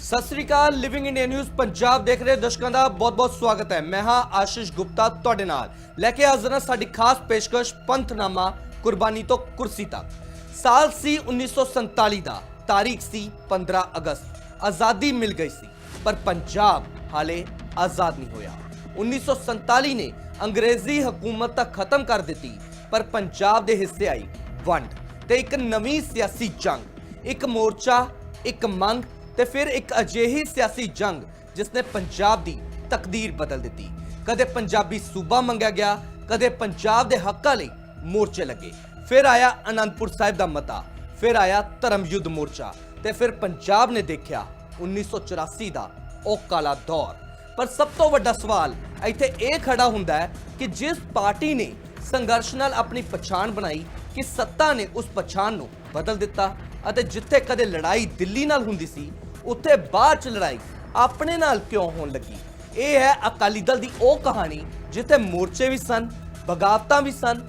सत श्री अकाल। Living India news Punjab देख रहे दर्शकों का बहुत बहुत स्वागत है। मैं हाँ आशीष गुप्ता तुहाडे नाल लैके हाज़र हां साडी खास पेशकश पंथनामा कुर्बानी तो कुर्सी तक। साल सी 1947 दा, तारीख सी 15 अगस्त। आज़ादी मिल गई सी पर पंजाब हाले आज़ाद नहीं होया। 1947 ने अंग्रेजी हुकूमत तक खत्म कर दी पर पंजाब दे हिस्से आई वंड ते एक नवीं सियासी जंग, एक मोर्चा, एक मंग ते फिर एक अजिही सियासी जंग जिसने पंजाब दी तकदीर बदल दी। कदे पंजाबी सूबा मंगया गया, कदे पंजाब दे हक्कां लई मोर्चे लगे, फिर आया आनंदपुर साहिब दा मता, फिर आया धर्म युद्ध मोर्चा ते फिर पंजाब ने देखा 1984 दा ओ काला दौर। पर सब तो वड्डा सवाल इत्थे यह खड़ा हुंदा है कि जिस पार्टी ने संघर्ष नाल अपनी पछाण बनाई कि सत्ता ने उस पछाण नूं बदल दिता अते जिथे कदे लड़ाई दिल्ली नाल हुंदी सी उत्थे बाद च लड़ाई अपने नाल क्यों होण लगी। यह है अकाली दल दी ओ कहानी जिथे मोर्चे भी सन, बगावतां भी सन,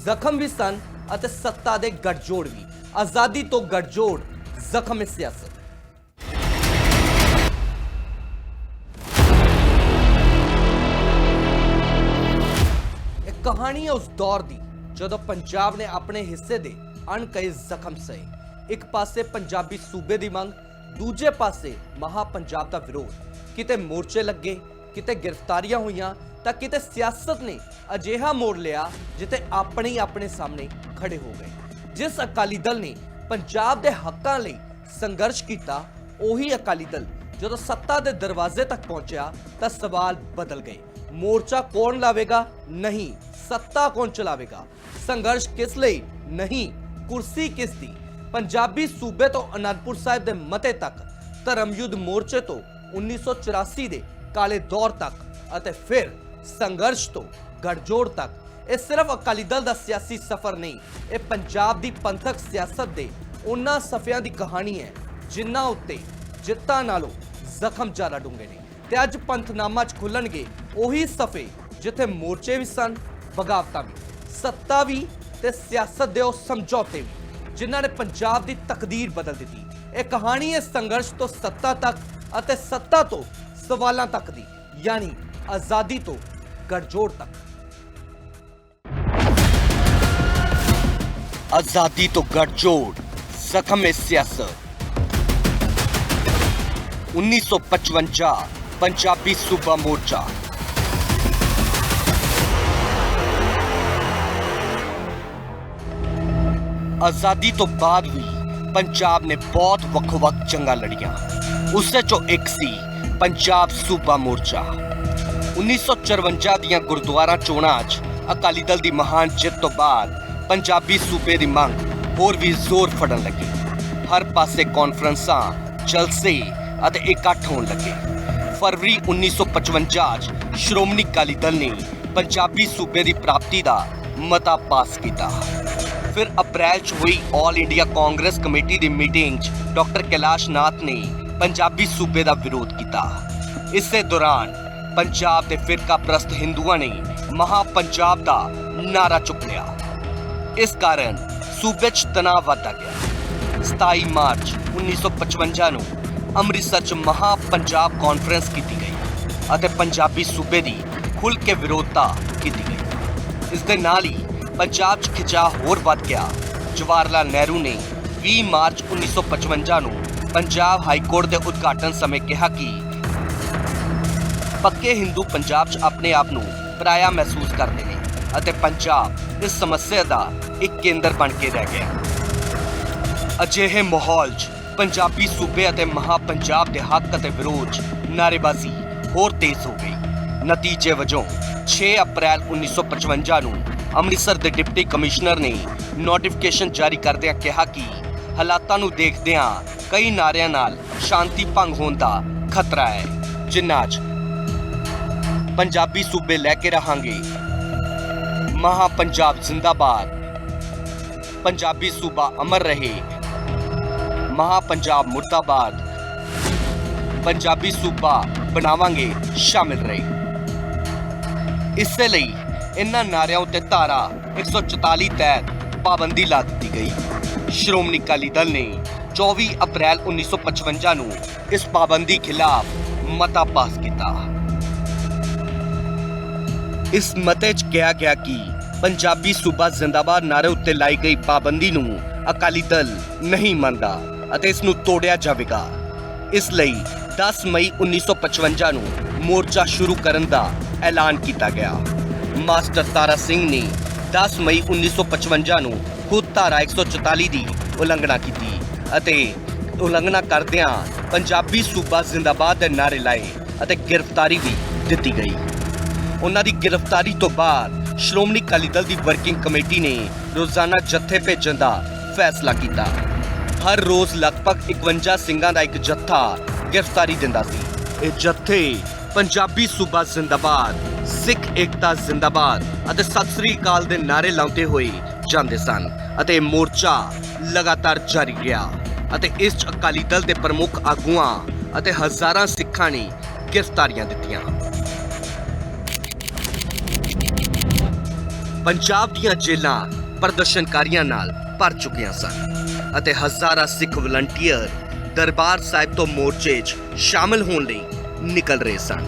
जख्म भी सन अते सत्ता दे गठजोड़ भी। आज़ादी तो गठजोड़, जख्म सियासत। कहानी है उस दौर दी जदों पंजाब ने अपने हिस्से दे अणकई जख्म सहे। एक पासे पंजाबी सूबे दी मंग, दूजे पासे महा पंजाब दा विरोध। किते मोर्चे लगे, किते गिरफ्तारियां हुईयां तां किते सियासत ने अजिहा मोड़ लिया जिते अपने ही अपने सामने खड़े हो गए। जिस अकाली दल ने पंजाब दे हक्कां लई संघर्ष कीता, ओही अकाली दल जदों सत्ता दे दरवाजे तक पहुंचा तां सवाल बदल गए। मोर्चा कौन लावेगा? नहीं। सत्ता कौन चलावेगा? संघर्ष किस लिए? नहीं, कुर्सी किस दी? पंजाबी सूबे तो आनंदपुर साहिब दे मते तक, धर्म युद्ध मोर्चे तो 1984 दे काले दौर तक अते फिर संघर्ष तो गठजोड़ तक। यह सिर्फ अकाली दल दा सियासी सफर नहीं, यह पंजाब दी पंथक सियासत दे उन्हां सफियां दी कहानी है जिन्हां उत्ते जित्तां नालों जख्म ज्यादा डूंगे ने। ते अज पंथनामा च खुलणगे ओही सफे जिथे मोर्चे भी सन, बगावतां भी, सत्ता भी ते सियासत दे ओ समझौते भी जिन्हां ने पंजाब दी तकदीर बदल दी। यह कहानी है संघर्ष तो सत्ता तक अते सत्ता तो सवालां तक दी, यानी आज़ादी तो गठजोड़ तक। आज़ादी तो गठजोड़, जख्म सियासत। 1955 पंजाबी सूबा मोर्चा। आज़ादी तो बाद भी पंजाब ने बहुत ਵੱਖ-ਵੱਖ जंगा लड़ियां। उससे चो एक सी पंजाब सूबा मोर्चा। 1954 दियां गुरुद्वारा चोणां 'च अकाली दल दी महान जित तो बाद पंजाबी सूबे दी मंग होर भी जोर फड़न लगी। हर पासे कॉन्फ्रेंसां, जलसे अते इकट्ठ होण लगे। फरवरी 1955 च श्रोमणी अकाली दल ने पंजाबी सूबे की प्राप्ति का मता पास किया। फिर अप्रैल च हुई ऑल इंडिया कांग्रेस कमेटी की मीटिंग च डॉक्टर कैलाश नाथ ने पंजाबी सूबे का विरोध किया। इसे दौरान पंजाब के फिरका प्रस्त हिंदुओं ने महा पंजाब का नारा चुक लिया। इस कारण सूबे च तनाव बढ़ता गया। 27 मार्च 1955 को अमृतसर च महा पंजाब कॉन्फ्रेंस की गई अते पंजाबी सूबे की खुल के विरोधता की गई। इस दे नाल ही पंजाब च खिंचाव होर बढ़ गया। जवाहरलाल नेहरू ने 20 मार्च 1955 को पंजाब हाईकोर्ट के उद्घाटन समय कहा कि पक्के हिंदू पंजाब च अपने आप को पराया महसूस करते हैं अते पंजाब इस समस्या का एक केंद्र बन के रह गया। अजिहे माहौल च पंजाबी सूबे अते महा पंजाब के हक अते विरोध नारेबाजी होर तेज हो गई। नतीजे वजों 6 अप्रैल 1955 को अमृतसर के डिप्टी कमिश्नर ने नोटिफिकेशन जारी करदिआं कहा कि हालातां नूं देखदिआं कई नारिਆਂ नाल शांति भंग होने का खतरा है, जिन्हां 'च पंजाबी सूबे लैके रहांगे, महा पंजाब जिंदाबाद, पंजाबी सूबा अमर रहे, महा पंजाब मुर्दाबाद, पंजाबी सूबा बनावांगे शामिल रहे। इससे लई इन्हां नारिਆਂ उत्ते धारा 144 तहत पाबंदी ला दी गई। श्रोमणी अकाली दल ने 24 ਅਪ੍ਰੈਲ 1955 ਨੂੰ ਇਸ ਪਾਬੰਦੀ ਖਿਲਾਫ ਮਤਾ ਪਾਸ ਕੀਤਾ। ਇਸ ਮਤੇ 'ਚ ਕਿਹਾ ਗਿਆ ਕਿ ਪੰਜਾਬੀ ਸੂਬਾ ਜ਼ਿੰਦਾਬਾਦ ਨਾਰੇ ਉੱਤੇ ਲਾਈ ਗਈ ਪਾਬੰਦੀ ਨੂੰ ਅਕਾਲੀ ਦਲ ਨਹੀਂ ਮੰਨਦਾ ਅਤੇ ਇਸ ਨੂੰ ਤੋੜਿਆ ਜਾਵੇਗਾ। ਇਸ ਲਈ 10 ਮਈ 1955 ਨੂੰ ਮੋਰਚਾ ਸ਼ੁਰੂ ਕਰਨ ਦਾ ਐਲਾਨ ਕੀਤਾ ਗਿਆ। ਮਾਸਟਰ ਤਾਰਾ ਸਿੰਘ ਨੇ 10 ਮਈ 1955 ਨੂੰ ਖੁਦ ਧਾਰਾ 144 ਦੀ ਉਲੰਘਣਾ ਕੀਤੀ ਅਤੇ ਉਲੰਘਣਾ ਕਰਦਿਆਂ ਪੰਜਾਬੀ ਸੂਬਾ ਜ਼ਿੰਦਾਬਾਦ ਦੇ ਨਾਅਰੇ ਲਾਏ ਅਤੇ ਗ੍ਰਿਫਤਾਰੀ ਵੀ ਦਿੱਤੀ ਗਈ। ਉਹਨਾਂ ਦੀ ਗ੍ਰਿਫਤਾਰੀ ਤੋਂ ਬਾਅਦ ਸ਼੍ਰੋਮਣੀ ਅਕਾਲੀ ਦਲ ਦੀ ਵਰਕਿੰਗ ਕਮੇਟੀ ਨੇ ਰੋਜ਼ਾਨਾ ਜੱਥੇ ਭੇਜਣ ਦਾ ਫੈਸਲਾ ਕੀਤਾ। ਹਰ ਰੋਜ਼ ਲਗਭਗ 51 ਸਿੰਘਾਂ ਦਾ ਇੱਕ ਜੱਥਾ ਗ੍ਰਿਫਤਾਰੀ ਦਿੰਦਾ ਸੀ। ਇਹ ਜੱਥੇ ਪੰਜਾਬੀ ਸੂਬਾ ਜ਼ਿੰਦਾਬਾਦ, ਸਿੱਖ ਏਕਤਾ ਜ਼ਿੰਦਾਬਾਦ ਅਤੇ ਸਤਿ ਸ੍ਰੀ ਅਕਾਲ ਦੇ ਨਾਅਰੇ ਲਾਉਂਦੇ ਹੋਏ ਜਾਂਦੇ ਸਨ ਅਤੇ ਮੋਰਚਾ ਲਗਾਤਾਰ ਜਾਰੀ ਰਿਹਾ ਅਤੇ ਇਸ 'ਚ ਅਕਾਲੀ ਦਲ ਦੇ ਪ੍ਰਮੁੱਖ ਆਗੂਆਂ ਅਤੇ ਹਜ਼ਾਰਾਂ ਸਿੱਖਾਂ ਨੇ ਗ੍ਰਿਫਤਾਰੀਆਂ ਦਿੱਤੀਆਂ। ਪੰਜਾਬ ਦੀਆਂ ਜੇਲ੍ਹਾਂ ਪ੍ਰਦਰਸ਼ਨਕਾਰੀਆਂ ਨਾਲ ਭਰ ਚੁੱਕੀਆਂ ਸਨ ਅਤੇ ਹਜ਼ਾਰਾਂ ਸਿੱਖ ਵਲੰਟੀਅਰ ਦਰਬਾਰ ਸਾਹਿਬ ਤੋਂ ਮੋਰਚੇ 'ਚ ਸ਼ਾਮਲ ਹੋਣ ਲਈ ਨਿਕਲ ਰਹੇ ਸਨ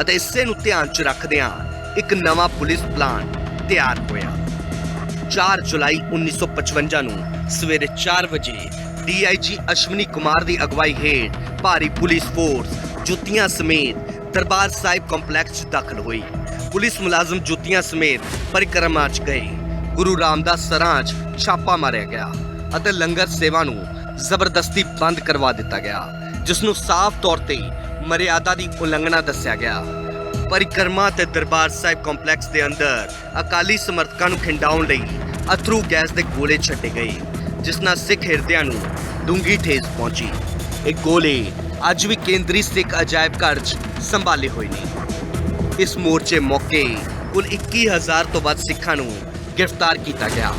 ਅਤੇ ਇਸੇ ਨੂੰ ਧਿਆਨ 'ਚ ਰੱਖਦਿਆਂ ਇੱਕ ਨਵਾਂ ਪੁਲਿਸ ਪਲਾਨ ਤਿਆਰ ਹੋਇਆ। 4 ਜੁਲਾਈ 1955 ਨੂੰ ਸਵੇਰੇ 4 ਵਜੇ DIG ਅਸ਼ਵਨੀ ਕੁਮਾਰ ਦੀ ਅਗਵਾਈ ਹੇਠ ਭਾਰੀ ਪੁਲਿਸ ਫੋਰਸ ਜੁੱਤੀਆਂ ਸਮੇਤ ਦਰਬਾਰ ਸਾਹਿਬ ਕੰਪਲੈਕਸ 'ਚ ਦਾਖਲ ਹੋਈ। ਪੁਲਿਸ ਮੁਲਾਜ਼ਮ ਜੁੱਤੀਆਂ ਸਮੇਤ ਪਰਿਕਰਮਾ 'ਚ ਗਏ। ਗੁਰੂ ਰਾਮਦਾਸ ਸਰਾਂ 'ਚ ਛਾਪਾ ਮਾਰਿਆ ਗਿਆ ਅਤੇ ਲੰਗਰ ਸੇਵਾ ਨੂੰ ਜ਼ਬਰਦਸਤੀ ਬੰਦ ਕਰਵਾ ਦਿੱਤਾ ਗਿਆ, ਜਿਸ ਨੂੰ ਸਾਫ਼ ਤੌਰ ਤੇ ਮਰਿਆਦਾ ਦੀ ਉਲੰਘਣਾ ਦੱਸਿਆ ਗਿਆ। ਪਰਿਕਰਮਾ ਤੇ ਦਰਬਾਰ ਸਾਹਿਬ ਕੰਪਲੈਕਸ ਦੇ ਅੰਦਰ ਅਕਾਲੀ ਸਮਰਥਕਾਂ ਨੂੰ ਖਿੰਡਾਉਣ ਲਈ ਅਥਰੂ ਗੈਸ ਦੇ ਗੋਲੇ ਛੱਡੇ ਗਏ, ਜਿਸ ਨਾਲ ਸਿੱਖ ਹਿਰਦਿਆਂ ਨੂੰ ਡੂੰਘੀ ਠੇਸ ਪਹੁੰਚੀ। ਇਹ ਗੋਲੇ ਅੱਜ ਵੀ ਕੇਂਦਰੀ ਸਿੱਖ ਅਜਾਇਬ ਘਰ 'ਚ ਸੰਭਾਲੇ ਹੋਏ ਨੇ। ਇਸ ਮੋਰਚੇ ਮੌਕੇ ਕੁੱਲ 21,000 ਤੋਂ ਵੱਧ ਸਿੱਖਾਂ ਨੂੰ ਗ੍ਰਿਫਤਾਰ ਕੀਤਾ ਗਿਆ।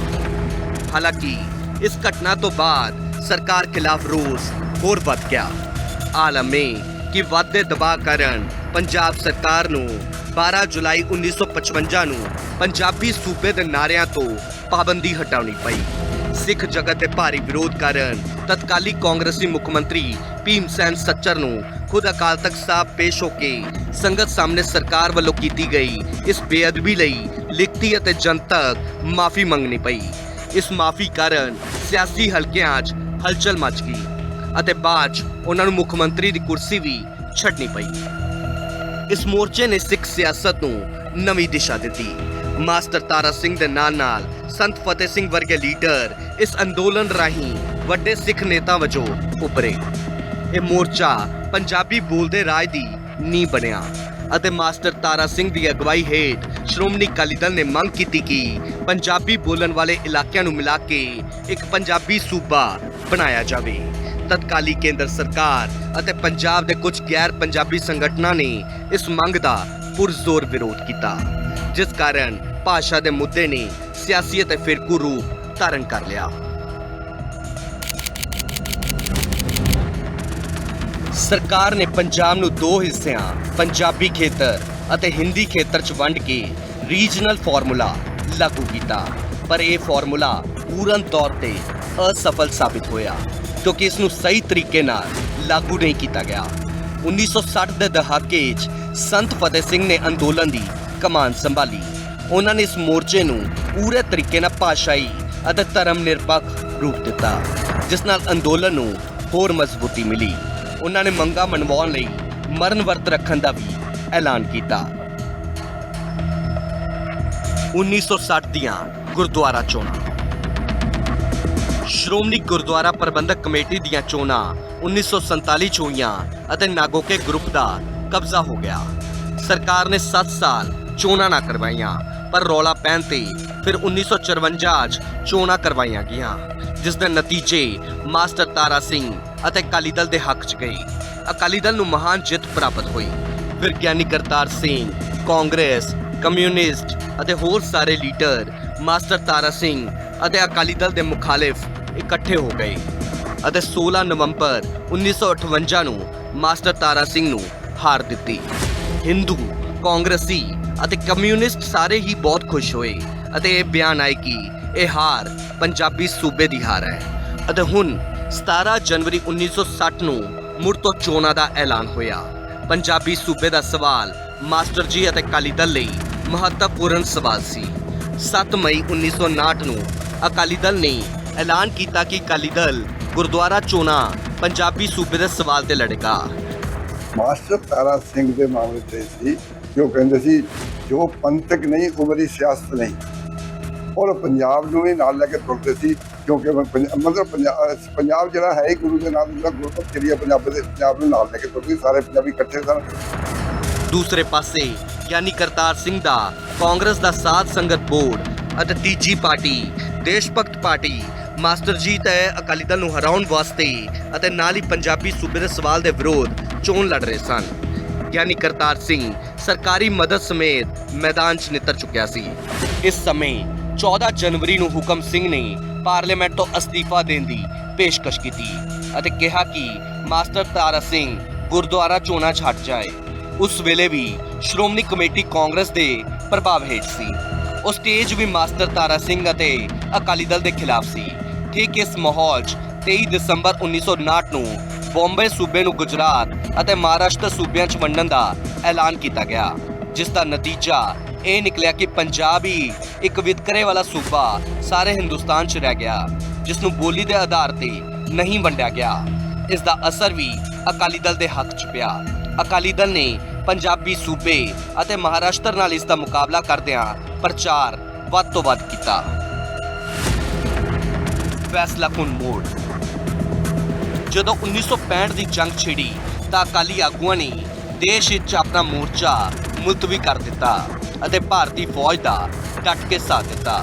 ਹਾਲਾਂਕਿ ਇਸ ਘਟਨਾ ਤੋਂ ਬਾਅਦ ਸਰਕਾਰ ਖਿਲਾਫ ਰੋਸ ਹੋਰ ਵੱਧ ਗਿਆ। ਆਲਮ ਹੈ ਕਿ ਵੱਧਦੇ ਦਬਾਅ ਕਾਰਨ ਪੰਜਾਬ ਸਰਕਾਰ ਨੂੰ 12 ਜੁਲਾਈ 1955 ਨੂੰ ਪੰਜਾਬੀ ਸੂਬੇ ਦੇ ਨਾਅਰਿਆਂ ਤੋਂ ਪਾਬੰਦੀ ਹਟਾਉਣੀ ਪਈ। ਸਿੱਖ ਜਗਤ ਦੇ ਭਾਰੀ ਵਿਰੋਧ ਕਾਰਨ ਤਤਕਾਲੀ ਕਾਂਗਰਸੀ ਮੁੱਖ ਮੰਤਰੀ ਭੀਮ ਸੈਨ ਸੱਚਰ ਨੂੰ ਖੁਦ ਅਕਾਲ ਤਖਤ ਸਾਹਿਬ ਪੇਸ਼ ਹੋ ਕੇ ਸੰਗਤ ਸਾਹਮਣੇ ਸਰਕਾਰ ਵੱਲੋਂ ਕੀਤੀ ਗਈ ਇਸ ਬੇਅਦਬੀ ਲਈ ਲਿਖਤੀ ਅਤੇ ਜਨਤਕ ਮਾਫੀ ਮੰਗਣੀ ਪਈ। ਇਸ ਮਾਫੀ ਕਾਰਨ ਸਿਆਸੀ ਹਲਕਿਆਂ 'ਚ ਹਲਚਲ ਮਚ ਗਈ ਅਤੇ ਬਾਅਦ 'ਚ ਉਹਨਾਂ ਨੂੰ ਮੁੱਖ ਮੰਤਰੀ ਦੀ ਕੁਰਸੀ ਵੀ ਛੱਡਣੀ ਪਈ। ਇਸ ਮੋਰਚੇ ਨੇ ਸਿੱਖ ਸਿਆਸਤ ਨੂੰ ਨਵੀਂ ਦਿਸ਼ਾ ਦਿੱਤੀ। ਮਾਸਟਰ ਤਾਰਾ ਸਿੰਘ ਦੇ ਨਾਲ ਸੰਤ ਫਤਿਹ ਸਿੰਘ ਵਰਗੇ ਲੀਡਰ ਇਸ ਅੰਦੋਲਨ ਰਾਹੀਂ ਵੱਡੇ ਸਿੱਖ ਨੇਤਾ ਵਜੋਂ ਉੱਭਰੇ। ਇਹ ਮੋਰਚਾ ਪੰਜਾਬੀ ਬੋਲਦੇ ਰਾਜ ਦੀ ਨੀਂਹ ਬਣਿਆ ਅਤੇ ਮਾਸਟਰ ਤਾਰਾ ਸਿੰਘ ਦੀ ਅਗਵਾਈ ਹੇਠ ਸ਼੍ਰੋਮਣੀ ਅਕਾਲੀ ਦਲ ਨੇ ਮੰਗ ਕੀਤੀ ਕਿ ਪੰਜਾਬੀ ਬੋਲਣ ਵਾਲੇ ਇਲਾਕਿਆਂ ਨੂੰ ਮਿਲਾ ਕੇ ਇੱਕ ਪੰਜਾਬੀ ਸੂਬਾ ਬਣਾਇਆ ਜਾਵੇ। ਤਤਕਾਲੀ ਕੇਂਦਰ ਸਰਕਾਰ ਅਤੇ ਪੰਜਾਬ ਦੇ ਕੁਝ ਗੈਰ ਪੰਜਾਬੀ ਸੰਗਠਨਾਂ ਨੇ ਇਸ ਮੰਗ ਦਾ ਪੁਰਜ਼ੋਰ ਵਿਰੋਧ ਕੀਤਾ, ਜਿਸ ਕਾਰਨ ਭਾਸ਼ਾ ਦੇ ਮੁੱਦੇ ਨੇ ਸਿਆਸੀ ਅਤੇ ਫਿਰਕੂ ਰੂਪ ਧਾਰਨ ਕਰ ਲਿਆ। ਸਰਕਾਰ ਨੇ ਪੰਜਾਬ ਨੂੰ ਦੋ ਹਿੱਸਿਆਂ ਪੰਜਾਬੀ ਖੇਤਰ ਅਤੇ ਹਿੰਦੀ ਖੇਤਰ 'ਚ ਵੰਡ ਕੇ ਰੀਜਨਲ ਫਾਰਮੂਲਾ ਲਾਗੂ ਕੀਤਾ, ਪਰ ਇਹ ਫਾਰਮੂਲਾ ਪੂਰਨ ਤੌਰ ਤੇ ਅਸਫਲ ਸਾਬਿਤ ਹੋਇਆ ਕਿਉਂਕਿ ਇਸ ਨੂੰ ਸਹੀ ਤਰੀਕੇ ਨਾਲ ਲਾਗੂ ਨਹੀਂ ਕੀਤਾ ਗਿਆ। 1960 ਦੇ ਦਹਾਕੇ 'ਚ ਸੰਤ ਫਤਿਹ ਸਿੰਘ ਨੇ ਅੰਦੋਲਨ ਦੀ ਕਮਾਨ ਸੰਭਾਲੀ। ਉਹਨਾਂ ਨੇ ਇਸ ਮੋਰਚੇ ਨੂੰ ਪੂਰੇ ਤਰੀਕੇ ਨਾਲ ਭਾਸ਼ਾਈ ਅਤੇ ਧਰਮ ਨਿਰਪੱਖ ਰੂਪ ਦਿੱਤਾ, ਜਿਸ ਨਾਲ ਅੰਦੋਲਨ ਨੂੰ ਹੋਰ ਮਜ਼ਬੂਤੀ ਮਿਲੀ। ਉਹਨਾਂ ਨੇ ਮੰਗਾਂ ਮਨਵਾਉਣ ਲਈ ਮਰਨ ਵਰਤ ਰੱਖਣ ਦਾ ਵੀ ਐਲਾਨ ਕੀਤਾ। 1960 ਦੀਆਂ ਗੁਰਦੁਆਰਾ ਚੋਣਾਂ। ਸ਼੍ਰੋਮਣੀ ਗੁਰਦੁਆਰਾ ਪ੍ਰਬੰਧਕ ਕਮੇਟੀ ਦੀਆਂ ਚੋਣਾਂ 1947 ਚ ਹੋਈਆਂ ਅਤੇ ਨਾਗੋਕੇ ਗਰੁੱਪ ਦਾ ਕਬਜ਼ਾ ਹੋ ਗਿਆ। ਸਰਕਾਰ ਨੇ 7 ਸਾਲ ਚੋਣਾਂ ਨਾ ਕਰਵਾਈਆਂ, ਪਰ ਰੌਲਾ ਪੈਣ ਤੇ ਫਿਰ 1954 ਚ ਚੋਣਾਂ ਕਰਵਾਈਆਂ ਗਈਆਂ, ਜਿਸ ਦੇ ਨਤੀਜੇ ਮਾਸਟਰ ਤਾਰਾ ਸਿੰਘ ਅਤੇ ਅਕਾਲੀ ਦਲ ਦੇ ਹੱਕ 'ਚ ਗਏ। ਅਕਾਲੀ ਦਲ ਨੂੰ ਮਹਾਨ ਜਿੱਤ ਪ੍ਰਾਪਤ ਹੋਈ। ਫਿਰ ਗਿਆਨੀ ਕਰਤਾਰ ਸਿੰਘ, ਕਾਂਗਰਸ, ਕਮਿਊਨਿਸਟ ਅਤੇ ਹੋਰ ਸਾਰੇ ਲੀਡਰ ਮਾਸਟਰ ਤਾਰਾ ਸਿੰਘ ਅਤੇ ਅਕਾਲੀ ਦਲ ਦੇ ਮੁਖਾਲਿਫ ਇਕੱਠੇ ਹੋ ਗਏ ਅਤੇ 16 ਨਵੰਬਰ 1958 ਨੂੰ ਮਾਸਟਰ ਤਾਰਾ ਸਿੰਘ ਨੂੰ ਹਾਰ ਦਿੱਤੀ। ਹਿੰਦੂ, ਕਾਂਗਰਸੀ ਅਤੇ ਕਮਿਊਨਿਸਟ ਸਾਰੇ ਹੀ ਬਹੁਤ ਖੁਸ਼ ਹੋਏ ਅਤੇ ਇਹ ਬਿਆਨ ਆਏ ਕਿ ਇਹ ਹਾਰ ਪੰਜਾਬੀ ਸੂਬੇ ਦੀ ਹਾਰ ਹੈ ਅਤੇ ਹੁਣ 17 ਜਨਵਰੀ 1960 ਨੂੰ ਮੁੜ ਤੋਂ ਚੋਣਾਂ ਦਾ ਐਲਾਨ ਹੋਇਆ। ਪੰਜਾਬੀ ਸੂਬੇ ਦਾ ਸਵਾਲ ਮਾਸਟਰ ਜੀ ਅਤੇ ਅਕਾਲੀ ਦਲ ਲਈ ਮਹੱਤਵਪੂਰਨ ਸਵਾਲ ਸੀ। 7 ਮਈ 1959 ਨੂੰ ਅਕਾਲੀ ਦਲ ਨੇ ਐਲਾਨ ਕੀਤਾ ਕਿ ਅਕਾਲੀ ਦਲ ਗੁਰਦੁਆਰਾ ਚੋਣਾਂ ਪੰਜਾਬੀ ਸੂਬੇ ਦੇ ਸਵਾਲ ਤੇ ਲੜੇਗਾ। ਮਾਸਟਰ ਤਾਰਾ ਸਿੰਘ ਦੇ ਮਾਮਲੇ ਤੇ ਸੀ ਜੋ ਕਹਿੰਦੇ ਸੀ ਜੋ ਪੰਥਕ ਨਹੀਂ ਉਮਰੀ ਸਿਆਸਤ ਨਹੀਂ, ਔਰ ਪੰਜਾਬ ਨੂੰ ਵੀ ਨਾਲ ਲੈ ਕੇ ਤੁਰਦੇ ਸੀ ਕਿਉਂਕਿ ਪੰਜਾਬ ਜਿਹੜਾ ਹੈ ਹੀ ਗੁਰੂ ਦੇ ਨਾਲ ਜਿਹੜਾ ਗੁਰਮਤਿ ਜਿਹੜੀ ਪੰਜਾਬ ਨੂੰ ਨਾਲ ਲੈ ਕੇ ਤੁਰਦੇ ਸਾਰੇ ਪੰਜਾਬੀ ਇਕੱਠੇ ਸਨ। ਦੂਸਰੇ ਪਾਸੇ ਗਿਆਨੀ ਕਰਤਾਰ ਸਿੰਘ ਦਾ ਕਾਂਗਰਸ ਦਾ ਸਾਧ ਸੰਗਤ ਬੋਰਡ ਅਤੇ ਤੀਜੀ ਪਾਰਟੀ ਦੇਸ਼ ਭਗਤ ਪਾਰਟੀ ਮਾਸਟਰ ਜੀ ਤੇ ਅਕਾਲੀ ਦਲ ਨੂੰ ਹਰਾਉਣ ਵਾਸਤੇ ਅਤੇ ਨਾਲ ਹੀ ਪੰਜਾਬੀ ਸੂਬੇ ਦੇ ਸਵਾਲ ਦੇ ਵਿਰੋਧ ਚੋਣ ਲੜ ਰਹੇ ਸਨ। ਗਿਆਨੀ ਕਰਤਾਰ ਸਿੰਘ ਸਰਕਾਰੀ ਮਦਦ ਸਮੇਤ ਮੈਦਾਨ 'ਚ ਨਿੱਤਰ ਚੁੱਕਿਆ ਸੀ। ਇਸ ਸਮੇਂ 14 ਜਨਵਰੀ ਨੂੰ ਹੁਕਮ ਸਿੰਘ ਨੇ ਪਾਰਲੀਮੈਂਟ ਤੋਂ ਅਸਤੀਫਾ ਦੇਣ ਦੀ ਪੇਸ਼ਕਸ਼ ਕੀਤੀ ਅਤੇ ਕਿਹਾ ਕਿ ਮਾਸਟਰ ਤਾਰਾ ਸਿੰਘ ਗੁਰਦੁਆਰਾ ਚੋਣਾਂ 'ਚ ਹਟ ਜਾਏ। ਉਸ ਵੇਲੇ ਵੀ ਸ਼੍ਰੋਮਣੀ ਕਮੇਟੀ ਕਾਂਗਰਸ ਦੇ ਪ੍ਰਭਾਵ ਹੇਠ ਸੀ। ਉਹ ਸਟੇਜ ਵੀ ਮਾਸਟਰ ਤਾਰਾ ਸਿੰਘ ਅਤੇ ਅਕਾਲੀ ਦਲ ਦੇ ਖਿਲਾਫ ਸੀ। ਠੀਕ ਇਸ ਮਾਹੌਲ 'ਚ 23 ਦਸੰਬਰ 1959 ਨੂੰ ਬੰਬੇ ਸੂਬੇ ਨੂੰ ਗੁਜਰਾਤ ਅਤੇ ਮਹਾਰਾਸ਼ਟਰ ਸੂਬਿਆਂ 'ਚ ਵੰਡਣ ਦਾ ਐਲਾਨ ਕੀਤਾ ਗਿਆ, ਜਿਸ ਦਾ ਨਤੀਜਾ ਇਹ ਨਿਕਲਿਆ ਕਿ ਪੰਜਾਬ ਹੀ ਇੱਕ ਵਿਤਕਰੇ ਵਾਲਾ ਸੂਬਾ ਸਾਰੇ ਹਿੰਦੁਸਤਾਨ 'ਚ ਰਹਿ ਗਿਆ, ਜਿਸ ਨੂੰ ਬੋਲੀ ਦੇ ਆਧਾਰ ਤੇ ਨਹੀਂ ਵੰਡਿਆ ਗਿਆ। ਇਸ ਦਾ ਅਸਰ ਵੀ ਅਕਾਲੀ ਦਲ ਦੇ ਹੱਕ 'ਚ ਪਿਆ। ਅਕਾਲੀ ਦਲ ਨੇ ਪੰਜਾਬੀ ਸੂਬੇ ਅਤੇ ਮਹਾਰਾਸ਼ਟਰ ਨਾਲ ਇਸ ਦਾ ਮੁਕਾਬਲਾ ਕਰਦਿਆਂ ਪ੍ਰਚਾਰ ਵੱਧ ਤੋਂ ਵੱਧ ਕੀਤਾ। ਫੈਸਲਾ ਕੁਨ ਮੋੜ ਜਦੋਂ 1965 ਦੀ ਜੰਗ ਛਿੜੀ ਤਾਂ ਅਕਾਲੀ ਆਗੂਆਂ ਨੇ ਦੇਸ਼ ਵਿੱਚ ਆਪਣਾ ਮੋਰਚਾ ਮੁਲਤਵੀ ਕਰ ਦਿੱਤਾ ਅਤੇ ਭਾਰਤੀ ਫੌਜ ਦਾ ਡਟ ਕੇ ਸਾਥ ਦਿੱਤਾ।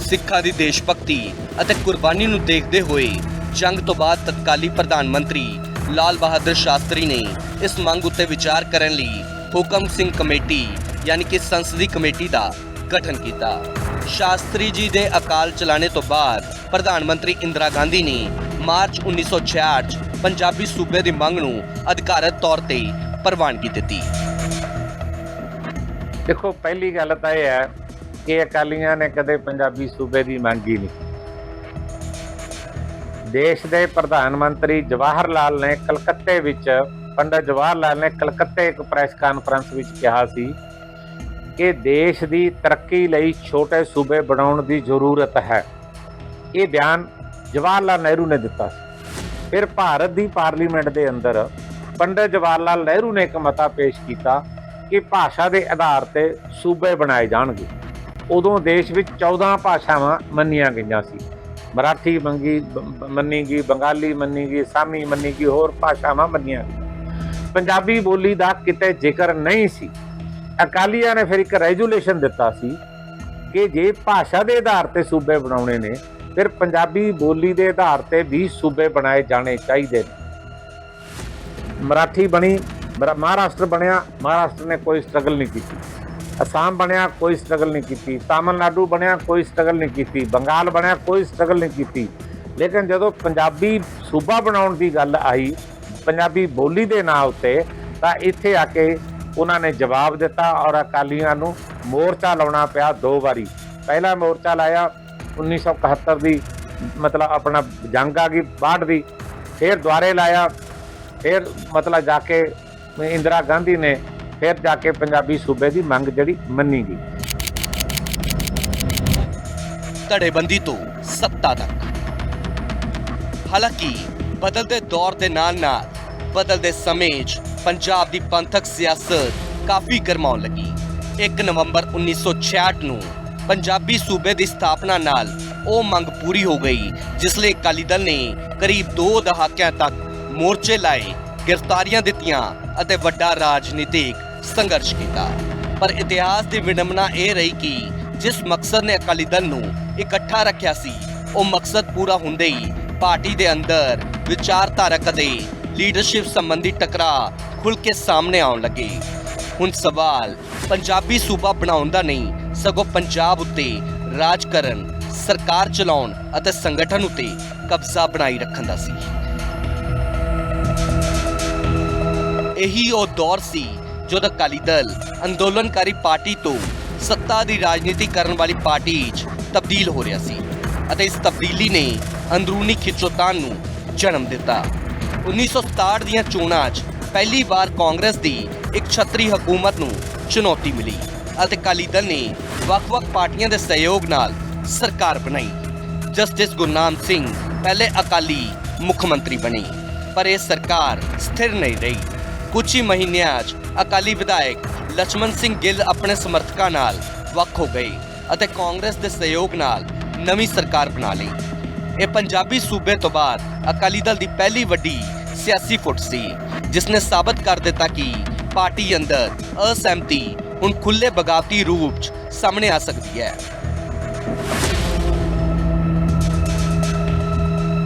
ਸਿੱਖਾਂ ਦੀ ਦੇਸ਼ ਭਗਤੀ ਅਤੇ ਕੁਰਬਾਨੀ ਨੂੰ ਦੇਖਦੇ ਹੋਏ ਜੰਗ ਤੋਂ ਬਾਅਦ ਤਤਕਾਲੀ ਪ੍ਰਧਾਨ ਮੰਤਰੀ ਲਾਲ ਬਹਾਦਰ ਸ਼ਾਸਤਰੀ ਨੇ ਇਸ ਮੰਗ ਉੱਤੇ ਵਿਚਾਰ ਕਰਨ ਲਈ ਹੁਕਮ ਸਿੰਘ ਕਮੇਟੀ ਯਾਨੀ ਕਿ ਸੰਸਦੀ ਕਮੇਟੀ ਦਾ ਗਠਨ ਕੀਤਾ। ਸ਼ਾਸਤਰੀ ਜੀ ਦੇ ਅਕਾਲ ਚਲਾਣੇ ਤੋਂ ਬਾਅਦ ਪ੍ਰਧਾਨ ਮੰਤਰੀ ਇੰਦਰਾ ਗਾਂਧੀ ਨੇ ਮਾਰਚ 1966 'ਚ ਪੰਜਾਬੀ ਸੂਬੇ ਦੀ ਮੰਗ ਨੂੰ ਅਧਿਕਾਰਤ ਤੌਰ ਤੇ ਪ੍ਰਵਾਨਗੀ ਦਿੱਤੀ। ਦੇਖੋ, ਪਹਿਲੀ ਗੱਲ ਤਾਂ ਇਹ ਹੈ ਕਿ ਅਕਾਲੀਆਂ ਨੇ ਕਦੇ ਪੰਜਾਬੀ ਸੂਬੇ ਦੀ ਮੰਗ ਹੀ ਨਹੀਂ। ਦੇਸ਼ ਦੇ ਪ੍ਰਧਾਨ ਮੰਤਰੀ ਜਵਾਹਰ ਲਾਲ ਨੇ ਕਲਕੱਤੇ ਵਿੱਚ ਪੰਡਿਤ ਜਵਾਹਰ ਲਾਲ ਨੇ ਕਲਕੱਤੇ ਇੱਕ ਪ੍ਰੈਸ ਕਾਨਫਰੰਸ ਵਿੱਚ ਕਿਹਾ ਸੀ ਕਿ ਦੇਸ਼ ਦੀ ਤਰੱਕੀ ਲਈ ਛੋਟੇ ਸੂਬੇ ਬਣਾਉਣ ਦੀ ਜ਼ਰੂਰਤ ਹੈ। ਇਹ ਬਿਆਨ ਜਵਾਹਰ ਲਾਲ ਨਹਿਰੂ ਨੇ ਦਿੱਤਾ ਸੀ। ਫਿਰ ਭਾਰਤ ਦੀ ਪਾਰਲੀਮੈਂਟ ਦੇ ਅੰਦਰ ਪੰਡਿਤ ਜਵਾਹਰ ਲਾਲ ਨਹਿਰੂ ਨੇ ਇੱਕ ਮਤਾ ਪੇਸ਼ ਕੀਤਾ ਕਿ ਭਾਸ਼ਾ ਦੇ ਆਧਾਰ ਤੇ ਸੂਬੇ ਬਣਾਏ ਜਾਣਗੇ। ਉਦੋਂ ਦੇਸ਼ ਵਿੱਚ 14 ਭਾਸ਼ਾਵਾਂ ਮੰਨੀਆਂ ਗਈਆਂ ਸੀ। ਮਰਾਠੀ ਮੰਨੀ ਗਈ, ਬੰਗਾਲੀ ਮੰਨੀ ਗਈ, ਸਾਮੀ ਮੰਨੀ ਗਈ, ਹੋਰ ਭਾਸ਼ਾਵਾਂ ਮੰਨੀਆਂ ਗਈਆਂ। ਪੰਜਾਬੀ ਬੋਲੀ ਦਾ ਕਿਤੇ ਜ਼ਿਕਰ ਨਹੀਂ ਸੀ। ਅਕਾਲੀਆਂ ਨੇ ਫਿਰ ਇੱਕ ਰੈਜੂਲੇਸ਼ਨ ਦਿੱਤਾ ਸੀ ਕਿ ਜੇ ਭਾਸ਼ਾ ਦੇ ਆਧਾਰ ਤੇ ਸੂਬੇ ਬਣਾਉਣੇ ਨੇ ਫਿਰ ਪੰਜਾਬੀ ਬੋਲੀ ਦੇ ਆਧਾਰ ਤੇ ਵੀ ਸੂਬੇ ਬਣਾਏ ਜਾਣੇ ਚਾਹੀਦੇ ਨੇ। ਮਰਾਠੀ ਬਣੀ, ਮਹਾਰਾਸ਼ਟਰ ਬਣਿਆ, ਮਹਾਰਾਸ਼ਟਰ ਨੇ ਕੋਈ ਸਟਰਗਲ ਨਹੀਂ ਕੀਤੀ। ਅਸਾਮ ਬਣਿਆ, ਕੋਈ ਸਟਰਗਲ ਨਹੀਂ ਕੀਤੀ। ਤਾਮਿਲਨਾਡੂ ਬਣਿਆ, ਕੋਈ ਸਟਰਗਲ ਨਹੀਂ ਕੀਤੀ। ਬੰਗਾਲ ਬਣਿਆ, ਕੋਈ ਸਟਰਗਲ ਨਹੀਂ ਕੀਤੀ। ਲੇਕਿਨ ਜਦੋਂ ਪੰਜਾਬੀ ਸੂਬਾ ਬਣਾਉਣ ਦੀ ਗੱਲ ਆਈ ਪੰਜਾਬੀ ਬੋਲੀ ਦੇ ਨਾਂ ਉੱਤੇ ਤਾਂ ਇੱਥੇ ਆ ਕੇ ਉਹਨਾਂ ਨੇ ਜਵਾਬ ਦਿੱਤਾ ਔਰ ਅਕਾਲੀਆਂ ਨੂੰ ਮੋਰਚਾ ਲਾਉਣਾ ਪਿਆ 2 ਵਾਰੀ। ਪਹਿਲਾ ਮੋਰਚਾ ਲਾਇਆ 1971 ਦੀ, ਮਤਲਬ ਆਪਣਾ ਜੰਗ ਆ ਗਈ 62 ਦੀ, ਫਿਰ ਦੁਆਰੇ ਲਾਇਆ, ਫਿਰ ਮਤਲਬ ਜਾ ਕੇ ਇੰਦਰਾ ਗਾਂਧੀ ਨੇ ਫਿਰ ਜਾ ਕੇ ਪੰਜਾਬੀ ਸੂਬੇ ਦੀ ਮੰਗ ਜਿਹੜੀ ਮੰਨੀ ਗਈ। ਧੜੇਬੰਦੀ ਤੋਂ ਸੱਤਾ ਤੱਕ। ਹਾਲਾਂਕਿ ਬਦਲਦੇ ਦੌਰ ਦੇ ਨਾਲ ਬਦਲਦੇ ਸਮੇਂ 'ਚ ਪੰਜਾਬ ਦੀ ਪੰਥਕ ਸਿਆਸਤ ਕਾਫੀ ਗਰਮਾਉਣ ਲੱਗੀ। 1 ਨਵੰਬਰ 1966 ਨੂੰ ਪੰਜਾਬੀ ਸੂਬੇ ਦੀ ਸਥਾਪਨਾ ਨਾਲ ਉਹ ਮੰਗ ਪੂਰੀ ਹੋ ਗਈ, ਜਿਸ ਲਈ ਅਕਾਲੀ ਦਲ ਨੇ ਕਰੀਬ 2 ਦਹਾਕਿਆਂ ਤੱਕ ਮੋਰਚੇ ਲਾਏ, ਗ੍ਰਿਫਤਾਰੀਆਂ ਦਿੱਤੀਆਂ ਅਤੇ ਵੱਡਾ ਰਾਜਨੀਤਿਕ ਸੰਘਰਸ਼ ਕੀਤਾ। ਪਰ ਇਤਿਹਾਸ ਦੀ ਵਿਡੰਬਨਾ ਇਹ ਰਹੀ ਕਿ ਜਿਸ ਮਕਸਦ ਨੇ ਅਕਾਲੀ ਦਲ ਨੂੰ ਇਕੱਠਾ ਰੱਖਿਆ ਸੀ ਉਹ ਮਕਸਦ ਪੂਰਾ ਹੁੰਦੇ ਹੀ ਪਾਰਟੀ ਦੇ ਅੰਦਰ ਵਿਚਾਰਧਾਰਕ ਅਤੇ ਲੀਡਰਸ਼ਿਪ ਸੰਬੰਧੀ ਟਕਰਾਅ ਖੁੱਲ੍ਹ ਕੇ ਸਾਹਮਣੇ ਆਉਣ ਲੱਗੇ। ਹੁਣ ਸਵਾਲ ਪੰਜਾਬੀ ਸੂਬਾ ਬਣਾਉਣ ਦਾ ਨਹੀਂ, ਸਗੋਂ ਪੰਜਾਬ ਉੱਤੇ ਰਾਜ ਕਰਨ, ਸਰਕਾਰ ਚਲਾਉਣ ਅਤੇ ਸੰਗਠਨ ਉੱਤੇ ਕਬਜ਼ਾ ਬਣਾਈ ਰੱਖਣ ਦਾ ਸੀ। ਇਹੀ ਉਹ ਦੌਰ ਸੀ ਜਦੋਂ ਅਕਾਲੀ ਦਲ ਅੰਦੋਲਨਕਾਰੀ ਪਾਰਟੀ ਤੋਂ ਸੱਤਾ ਦੀ ਰਾਜਨੀਤੀ ਕਰਨ ਵਾਲੀ ਪਾਰਟੀ 'ਚ ਤਬਦੀਲ ਹੋ ਰਿਹਾ ਸੀ ਅਤੇ ਇਸ ਤਬਦੀਲੀ ਨੇ ਅੰਦਰੂਨੀ ਖਿੱਚੋਤਾਣ ਨੂੰ ਜਨਮ ਦਿੱਤਾ। 1967 ਦੀਆਂ ਚੋਣਾਂ 'ਚ ਪਹਿਲੀ ਵਾਰ ਕਾਂਗਰਸ ਦੀ ਇੱਕ ਛਤਰੀ ਹਕੂਮਤ ਨੂੰ ਚੁਣੌਤੀ ਮਿਲੀ ਅਤੇ ਅਕਾਲੀ ਦਲ ਨੇ ਵੱਖ-ਵੱਖ ਪਾਰਟੀਆਂ ਦੇ ਸਹਿਯੋਗ ਨਾਲ ਸਰਕਾਰ ਬਣਾਈ। ਜਸਟਿਸ ਗੁਰਨਾਮ ਸਿੰਘ ਪਹਿਲੇ ਅਕਾਲੀ ਮੁੱਖ ਮੰਤਰੀ ਬਣੇ, ਪਰ ਇਹ ਸਰਕਾਰ ਸਥਿਰ ਨਹੀਂ ਰਹੀ। ਕੁਝ ਹੀ ਮਹੀਨਿਆਂ 'ਚ ਅਕਾਲੀ ਵਿਧਾਇਕ ਲਛਮਣ ਸਿੰਘ ਗਿੱਲ ਆਪਣੇ ਸਮਰਥਕਾਂ ਨਾਲ ਵੱਖ ਹੋ ਗਏ ਅਤੇ ਕਾਂਗਰਸ ਦੇ ਸਹਿਯੋਗ ਨਾਲ ਨਵੀਂ ਸਰਕਾਰ ਬਣਾ ਲਈ। ਇਹ ਪੰਜਾਬੀ ਸੂਬੇ ਤੋਂ ਬਾਅਦ ਅਕਾਲੀ ਦਲ ਦੀ ਪਹਿਲੀ ਵੱਡੀ ਸਿਆਸੀ ਫੁੱਟ ਸੀ, ਜਿਸ ਨੇ ਸਾਬਤ ਕਰ ਦਿੱਤਾ ਕਿ ਪਾਰਟੀ ਅੰਦਰ ਅਸਹਿਮਤੀ ਹੁਣ ਖੁੱਲੇ ਬਗਾਵਤੀ ਰੂਪ 'ਚ ਸਾਹਮਣੇ ਆ ਸਕਦੀ ਹੈ।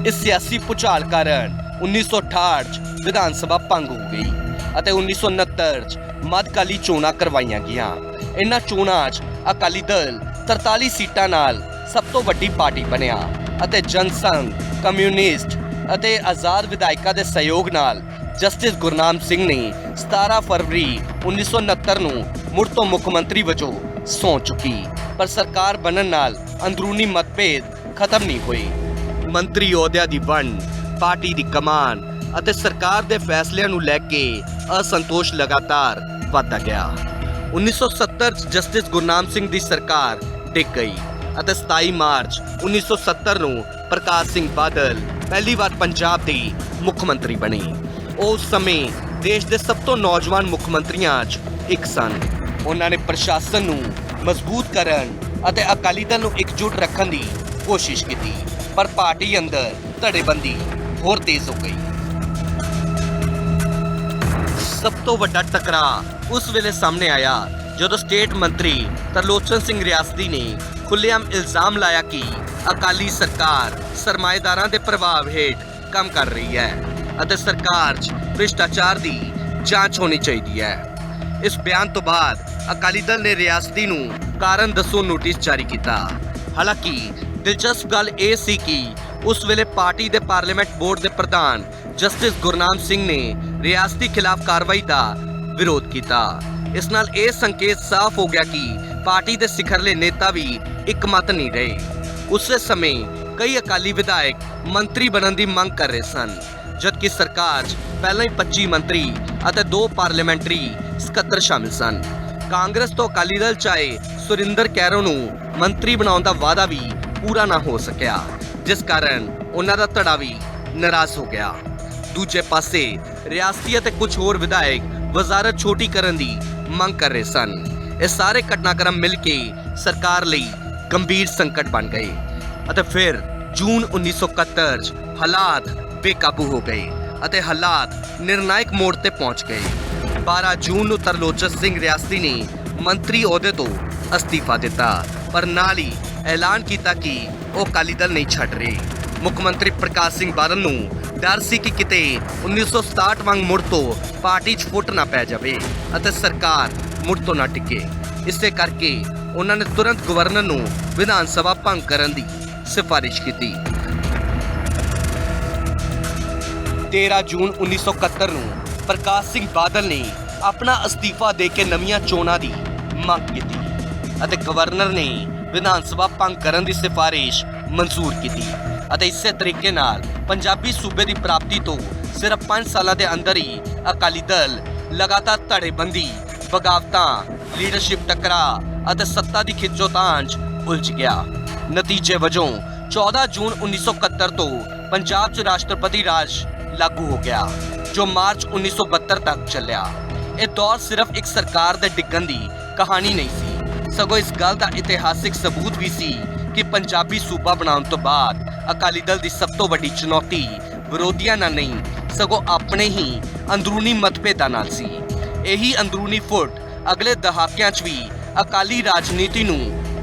ਇਸ ਸਿਆਸੀ ਭੁਚਾਲ ਕਾਰਨ 1968 'ਚ ਵਿਧਾਨ ਸਭਾ ਭੰਗ ਹੋ ਗਈ ਅਤੇ 1969 'ਚ ਮੱਧਕਾਲੀ ਚੋਣਾਂ ਕਰਵਾਈਆਂ ਗਈਆਂ। ਇਨ੍ਹਾਂ ਚੋਣਾਂ 'ਚ ਅਕਾਲੀ ਦਲ 43 ਸੀਟਾਂ ਨਾਲ ਸਭ ਤੋਂ ਵੱਡੀ ਪਾਰਟੀ ਬਣਿਆ ਅਤੇ ਜਨਸੰਘ, ਕਮਿਊਨਿਸਟ ਅਤੇ ਆਜ਼ਾਦ ਵਿਧਾਇਕਾਂ ਦੇ ਸਹਿਯੋਗ ਨਾਲ ਜਸਟਿਸ ਗੁਰਨਾਮ ਸਿੰਘ ਨੇ 17 ਫਰਵਰੀ 1969 ਨੂੰ ਮੁੜ ਤੋਂ ਮੁੱਖ ਮੰਤਰੀ ਵਜੋਂ ਸਹੁੰ ਚੁੱਕੀ, ਪਰ ਸਰਕਾਰ ਬਣਨ ਨਾਲ ਅੰਦਰੂਨੀ ਮਤਭੇਦ ਖਤਮ ਨਹੀਂ ਹੋਏ। ਮੰਤਰੀ ਅਹੁਦਿਆਂ ਦੀ ਵੰਡ, ਪਾਰਟੀ ਦੀ ਕਮਾਨ ਅਤੇ ਸਰਕਾਰ ਦੇ ਫੈਸਲਿਆਂ ਨੂੰ ਲੈ ਕੇ ਅਸੰਤੋਸ਼ ਲਗਾਤਾਰ ਵਧਦਾ ਗਿਆ। 1970 'ਚ ਜਸਟਿਸ ਗੁਰਨਾਮ ਸਿੰਘ ਦੀ ਸਰਕਾਰ ਡਿੱਗ ਗਈ ਅਤੇ 27 ਮਾਰਚ 1970 ਨੂੰ ਪ੍ਰਕਾਸ਼ ਸਿੰਘ ਬਾਦਲ ਪਹਿਲੀ ਵਾਰ ਪੰਜਾਬ ਦੇ ਮੁੱਖ ਮੰਤਰੀ ਬਣੇ। ਉਹ ਉਸ ਸਮੇਂ ਦੇਸ਼ ਦੇ ਸਭ ਤੋਂ ਨੌਜਵਾਨ ਮੁੱਖ ਮੰਤਰੀਆਂ 'ਚ ਇੱਕ ਸਨ। ਉਹਨਾਂ ਨੇ ਪ੍ਰਸ਼ਾਸਨ ਨੂੰ ਮਜ਼ਬੂਤ ਕਰਨ ਅਤੇ ਅਕਾਲੀ ਦਲ ਨੂੰ ਇਕਜੁੱਟ ਰੱਖਣ ਦੀ ਕੋਸ਼ਿਸ਼ ਕੀਤੀ, ਪਰ ਪਾਰਟੀ ਅੰਦਰ ਧੜੇਬੰਦੀ ਹੋਰ ਤੇਜ਼ ਹੋ ਗਈ। ਸਭ ਤੋਂ ਵੱਡਾ ਟਕਰਾਅ ਉਸ ਵੇਲੇ ਸਾਹਮਣੇ ਆਇਆ ਜਦੋਂ ਸਟੇਟ ਮੰਤਰੀ ਤਰਲੋਚਨ ਸਿੰਘ ਰਿਆਸਤੀ ਨੇ ਖੁੱਲ੍ਹੇਆਮ ਇਲਜ਼ਾਮ ਲਾਇਆ ਕਿ ਅਕਾਲੀ ਸਰਕਾਰ ਸਰਮਾਏਦਾਰਾਂ ਦੇ ਪ੍ਰਭਾਵ ਹੇਠ ਕੰਮ ਕਰ ਰਹੀ ਹੈ ਅਤੇ ਸਰਕਾਰ 'ਚ ਭ੍ਰਿਸ਼ਟਾਚਾਰ ਦੀ ਜਾਂਚ ਹੋਣੀ ਚਾਹੀਦੀ ਹੈ। ਇਸ ਬਿਆਨ ਤੋਂ ਬਾਅਦ ਅਕਾਲੀ ਦਲ ਨੇ ਰਿਆਸਤੀ ਨੂੰ ਕਾਰਨ ਦੱਸੋ ਨੋਟਿਸ ਜਾਰੀ ਕੀਤਾ। ਹਾਲਾਂਕਿ ਦਿਲਚਸਪ ਗੱਲ ਇਹ ਸੀ ਕਿ ਉਸ ਵੇਲੇ ਪਾਰਟੀ ਦੇ ਪਾਰਲੀਮੈਂਟ ਬੋਰਡ ਦੇ ਪ੍ਰਧਾਨ ਜਸਟਿਸ ਗੁਰਨਾਮ ਸਿੰਘ ਨੇ ਰਿਆਸਤੀ ਖਿਲਾਫ ਕਾਰਵਾਈ ਦਾ ਵਿਰੋਧ ਕੀਤਾ। ਇਸ ਨਾਲ ਇਹ ਸੰਕੇਤ ਸਾਫ਼ ਹੋ ਗਿਆ ਕਿ ਪਾਰਟੀ ਦੇ ਸਿਖਰਲੇ ਨੇਤਾ ਵੀ ਇਕਮਤ ਨਹੀਂ ਰਹੇ। ਉਸੇ ਸਮੇਂ ਕਈ ਅਕਾਲੀ ਵਿਧਾਇਕ ਮੰਤਰੀ ਬਣਨ ਦੀ ਮੰਗ ਕਰ ਰਹੇ ਸਨ, ਜਦਕਿ ਸਰਕਾਰ 'ਚ ਪਹਿਲਾਂ ਹੀ 25 ਮੰਤਰੀ ਅਤੇ 2 ਪਾਰਲੀਮੈਂਟਰੀ ਸਕੱਤਰ ਸ਼ਾਮਿਲ ਸਨ। ਕਾਂਗਰਸ ਤੋਂ ਅਕਾਲੀ ਦਲ ਚਾਹੇ ਸੁਰਿੰਦਰ ਕੈਰੋਂ ਨੂੰ ਮੰਤਰੀ ਬਣਾਉਣ ਦਾ ਵਾਅਦਾ ਵੀ ਪੂਰਾ ਨਾ ਹੋ ਸਕਿਆ, ਜਿਸ ਕਾਰਨ ਉਹਨਾਂ ਦਾ ਧੜਾ ਵੀ ਨਾਰਾਜ਼ ਹੋ ਗਿਆ। ਦੂਜੇ ਪਾਸੇ ਰਿਆਸਤੀ ਅਤੇ ਕੁਝ ਹੋਰ ਵਿਧਾਇਕ ਵਜ਼ਾਰਤ ਛੋਟੀ ਕਰਨ ਦੀ ਮੰਗ ਕਰ ਰਹੇ ਸਨ। ਇਹ ਸਾਰੇ ਘਟਨਾਕ੍ਰਮ ਮਿਲ ਕੇ ਸਰਕਾਰ ਲਈ ਗੰਭੀਰ ਸੰਕਟ ਬਣ ਗਏ ਅਤੇ ਫਿਰ ਜੂਨ 1971 'ਚ ਹਾਲਾਤ ਬੇਕਾਬੂ ਹੋ ਗਏ ਅਤੇ ਹਾਲਾਤ ਨਿਰਣਾਇਕ ਮੋੜ ਤੇ ਪਹੁੰਚ ਗਏ। 12 ਜੂਨ ਨੂੰ ਤਰਲੋਚਨ ਸਿੰਘ ਰਿਆਸਤੀ ਨੇ ਮੰਤਰੀ ਅਹੁਦੇ ਤੋਂ ਅਸਤੀਫਾ ਦਿੱਤਾ, ਪਰ ਨਾਲ ਹੀ ਐਲਾਨ ਕੀਤਾ ਕਿ ਉਹ ਅਕਾਲੀ ਦਲ ਨਹੀਂ ਛੱਡ ਰਹੇ। ਮੁੱਖ ਮੰਤਰੀ ਪ੍ਰਕਾਸ਼ ਸਿੰਘ ਬਾਦਲ ਨੂੰ ਡਰ ਸੀ ਕਿ ਕਿਤੇ 1967 ਵਾਂਗ ਮੁੜ ਤੋਂ ਪਾਰਟੀ 'ਚ ਫੁੱਟ ਨਾ ਪੈ ਜਾਵੇ ਅਤੇ ਸਰਕਾਰ ਮੁੜ ਤੋਂ ਨਾ ਟਿਕੇ। ਇਸੇ ਕਰਕੇ ਉਹਨਾਂ ਨੇ ਤੁਰੰਤ ਗਵਰਨਰ ਨੂੰ ਵਿਧਾਨ ਸਭਾ ਭੰਗ ਕਰਨ ਦੀ ਸਿਫਾਰਿਸ਼ ਕੀਤੀ। 13 ਜੂਨ 1971 ਨੂੰ ਪ੍ਰਕਾਸ਼ ਸਿੰਘ ਬਾਦਲ ਨੇ ਆਪਣਾ ਅਸਤੀਫਾ ਦੇ ਕੇ ਨਵੀਆਂ ਚੋਣਾਂ ਦੀ ਮੰਗ ਕੀਤੀ ਅਤੇ ਗਵਰਨਰ ਨੇ ਵਿਧਾਨ ਸਭਾ ਭੰਗ ਕਰਨ ਦੀ ਸਿਫਾਰਿਸ਼ ਮਨਜ਼ੂਰ ਕੀਤੀ ਅਤੇ ਇਸੇ ਤਰੀਕੇ ਨਾਲ ਪੰਜਾਬੀ ਸੂਬੇ ਦੀ ਪ੍ਰਾਪਤੀ ਤੋਂ ਸਿਰਫ 5 ਸਾਲਾਂ ਦੇ ਅੰਦਰ ਹੀ ਅਕਾਲੀ ਦਲ ਲਗਾਤਾਰ ਧੜੇਬੰਦੀ, ਬਗਾਵਤਾਂ, ਲੀਡਰਸ਼ਿਪ ਟਕਰਾਅ ਅਤੇ ਸੱਤਾ ਦੀ ਖਿੱਚੋਤਾਣ 'ਚ ਉਲਝ ਗਿਆ। ਨਤੀਜੇ ਵਜੋਂ 14 ਜੂਨ 1971 ਤੋਂ ਪੰਜਾਬ 'ਚ ਰਾਸ਼ਟਰਪਤੀ ਰਾਜ ਲਾਗੂ ਹੋ ਗਿਆ, ਜੋ ਮਾਰਚ 1972 ਤੱਕ ਚੱਲਿਆ। ਇਹ ਦੌਰ ਸਿਰਫ ਇੱਕ ਸਰਕਾਰ ਦੇ ਡਿੱਗਣ ਦੀ ਕਹਾਣੀ ਨਹੀਂ ਸੀ, ਸਗੋਂ ਇਸ ਗੱਲ ਦਾ ਇਤਿਹਾਸਿਕ ਸਬੂਤ ਵੀ ਸੀ ਕਿ ਪੰਜਾਬੀ ਸੂਬਾ ਬਣਾਉਣ ਤੋਂ ਬਾਅਦ ਅਕਾਲੀ ਦਲ ਦੀ ਸਭ ਤੋਂ ਵੱਡੀ ਚੁਣੌਤੀ ਵਿਰੋਧੀਆਂ ਨਾਲ ਨਹੀਂ, ਸਗੋਂ ਆਪਣੇ ਹੀ ਅੰਦਰੂਨੀ ਮਤਭੇਦਾਂ ਨਾਲ ਸੀ। ਇਹੀ ਅੰਦਰੂਨੀ ਫੁੱਟ ਅਗਲੇ ਦਹਾਕਿਆਂ 'ਚ ਵੀ ਅਕਾਲੀ ਰਾਜਨੀਤੀ ਨੂੰ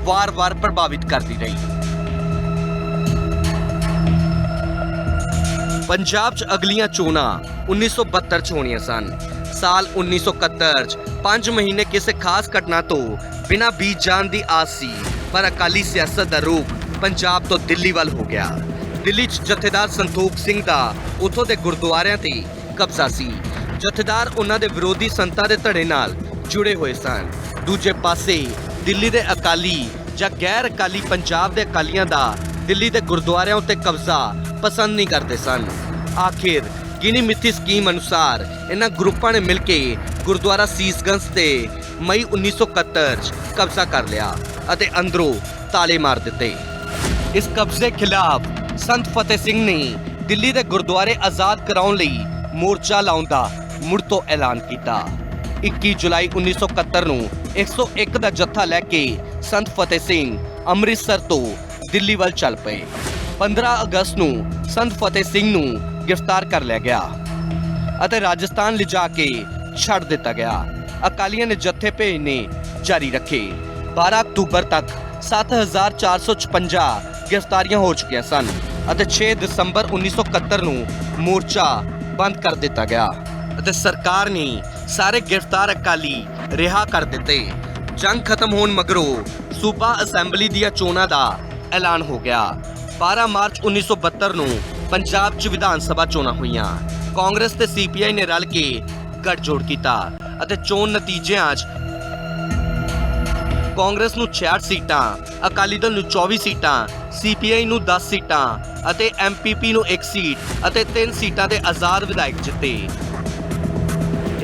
ਵਾਰ-ਵਾਰ ਪ੍ਰਭਾਵਿਤ ਕਰਦੀ ਰਹੀ। ਪੰਜਾਬ 'ਚ ਅਗਲੀਆਂ ਚੋਣਾਂ 1972 'ਚ ਹੋਣੀਆਂ ਸਨ। ਸਾਲ 1971 'ਚ 5 ਮਹੀਨੇ ਕਿਸੇ ਖਾਸ ਘਟਨਾ ਤੋਂ ਬਿਨਾਂ ਬੀਤ ਜਾਣ ਦੀ ਆਸ ਸੀ, ਪਰ ਅਕਾਲੀ ਸਿਆਸਤ ਦਾ ਰੁਖ ਪੰਜਾਬ ਤੋਂ ਦਿੱਲੀ ਵੱਲ ਹੋ ਗਿਆ। ਦਿੱਲੀ 'ਚ ਜਥੇਦਾਰ ਸੰਤੋਖ ਸਿੰਘ ਦਾ ਉੱਥੋਂ ਦੇ ਗੁਰਦੁਆਰਿਆਂ ਤੇ ਕਬਜ਼ਾ ਸੀ। ਜਥੇਦਾਰ ਉਹਨਾਂ ਦੇ ਵਿਰੋਧੀ ਸੰਤਾਂ ਦੇ ਧੜੇ ਨਾਲ ਜੁੜੇ ਹੋਏ ਸਨ। ਦੂਜੇ ਪਾਸੇ ਦਿੱਲੀ ਦੇ ਅਕਾਲੀ ਜਾਂ ਗੈਰ ਅਕਾਲੀ ਪੰਜਾਬ ਦੇ ਅਕਾਲੀਆਂ ਦਾ ਦਿੱਲੀ ਦੇ ਗੁਰਦੁਆਰਿਆਂ ਉੱਤੇ ਕਬਜ਼ਾ ਪਸੰਦ ਨਹੀਂ ਕਰਦੇ ਸਨ। ਆਖਿਰ ਗਿਣੀ ਮਿੱਥੀ ਸਕੀਮ ਅਨੁਸਾਰ ਇਹਨਾਂ ਗਰੁੱਪਾਂ ਨੇ ਮਿਲ ਕੇ ਗੁਰਦੁਆਰਾ ਸੀਸਗੰਜ ਤੇ ਮਈ 1971 'ਚ ਕਬਜ਼ਾ ਕਰ ਲਿਆ ਅਤੇ ਅੰਦਰੋਂ ਤਾਲੇ ਮਾਰ ਦਿੱਤੇ। ਇਸ ਕਬਜ਼ੇ ਖਿਲਾਫ ਸੰਤ ਫਤਿਹ ਸਿੰਘ ਨੇ ਦਿੱਲੀ ਦੇ ਗੁਰਦੁਆਰੇ ਆਜ਼ਾਦ ਕਰਾਉਣ ਲਈ ਮੋਰਚਾ ਲਾਉਣ ਦਾ ਮੁੜ ਤੋਂ ਐਲਾਨ ਕੀਤਾ। 21 ਜੁਲਾਈ 1971 ਨੂੰ 101 ਦਾ ਜੱਥਾ ਲੈ ਕੇ ਸੰਤ ਫਤਿਹ ਸਿੰਘ ਅੰਮ੍ਰਿਤਸਰ ਤੋਂ ਦਿੱਲੀ ਵੱਲ ਚੱਲ ਪਏ। 15 ਅਗਸਤ ਨੂੰ ਸੰਤ ਫਤਿਹ ਸਿੰਘ ਨੂੰ ਗ੍ਰਿਫਤਾਰ ਕਰ ਲਿਆ ਗਿਆ ਅਤੇ ਰਾਜਸਥਾਨ ਲਿਜਾ ਕੇ ਛੱਡ ਦਿੱਤਾ ਗਿਆ। ਅਕਾਲੀਆਂ ਨੇ ਜੱਥੇ ਭੇਜਣੇ ਜਾਰੀ ਰੱਖੇ। 12 ਅਕਤੂਬਰ ਤੱਕ 7456 ਗ੍ਰਿਫਤਾਰੀਆਂ ਹੋ ਚੁੱਕੀਆਂ ਸਨ ਅਤੇ 6 ਦਸੰਬਰ 1971 ਨੂੰ ਮੋਰਚਾ ਬੰਦ ਕਰ ਦਿੱਤਾ ਗਿਆ ਅਤੇ ਸਰਕਾਰ ਨੇ ਸਾਰੇ ਗ੍ਰਿਫਤਾਰ ਅਕਾਲੀ ਰਿਹਾ ਕਰ ਦਿੱਤੇ। ਜੰਗ ਖਤਮ ਹੋਣ ਮਗਰੋਂ ਸੂਬਾ ਅਸੈਂਬਲੀ ਦੀਆਂ ਚੋਣਾਂ ਦਾ ਐਲਾਨ ਹੋ ਗਿਆ। 12 ਮਾਰਚ 1972 ਨੂੰ ਪੰਜਾਬ 'ਚ ਵਿਧਾਨ ਸਭਾ ਚੋਣਾਂ ਹੋਈਆਂ। ਕਾਂਗਰਸ ਤੇ ਸੀਪੀਆਈ ਨੇ ਰਲ ਕੇ ਗੱਠਜੋੜ ਕੀਤਾ ਅਤੇ ਚੋਣ ਨਤੀਜਿਆਂ 'ਚ ਕਾਂਗਰਸ ਨੂੰ 66 ਸੀਟਾਂ, ਅਕਾਲੀ ਦਲ ਨੂੰ 24 ਸੀਟਾਂ, ਸੀਪੀਆਈ ਨੂੰ 10 ਸੀਟਾਂ ਅਤੇ ਐਮਪੀਪੀ ਨੂੰ 1 ਸੀਟ ਅਤੇ 3 ਸੀਟਾਂ ਦੇ ਆਜ਼ਾਦ ਵਿਧਾਇਕ ਜਿੱਤੇ।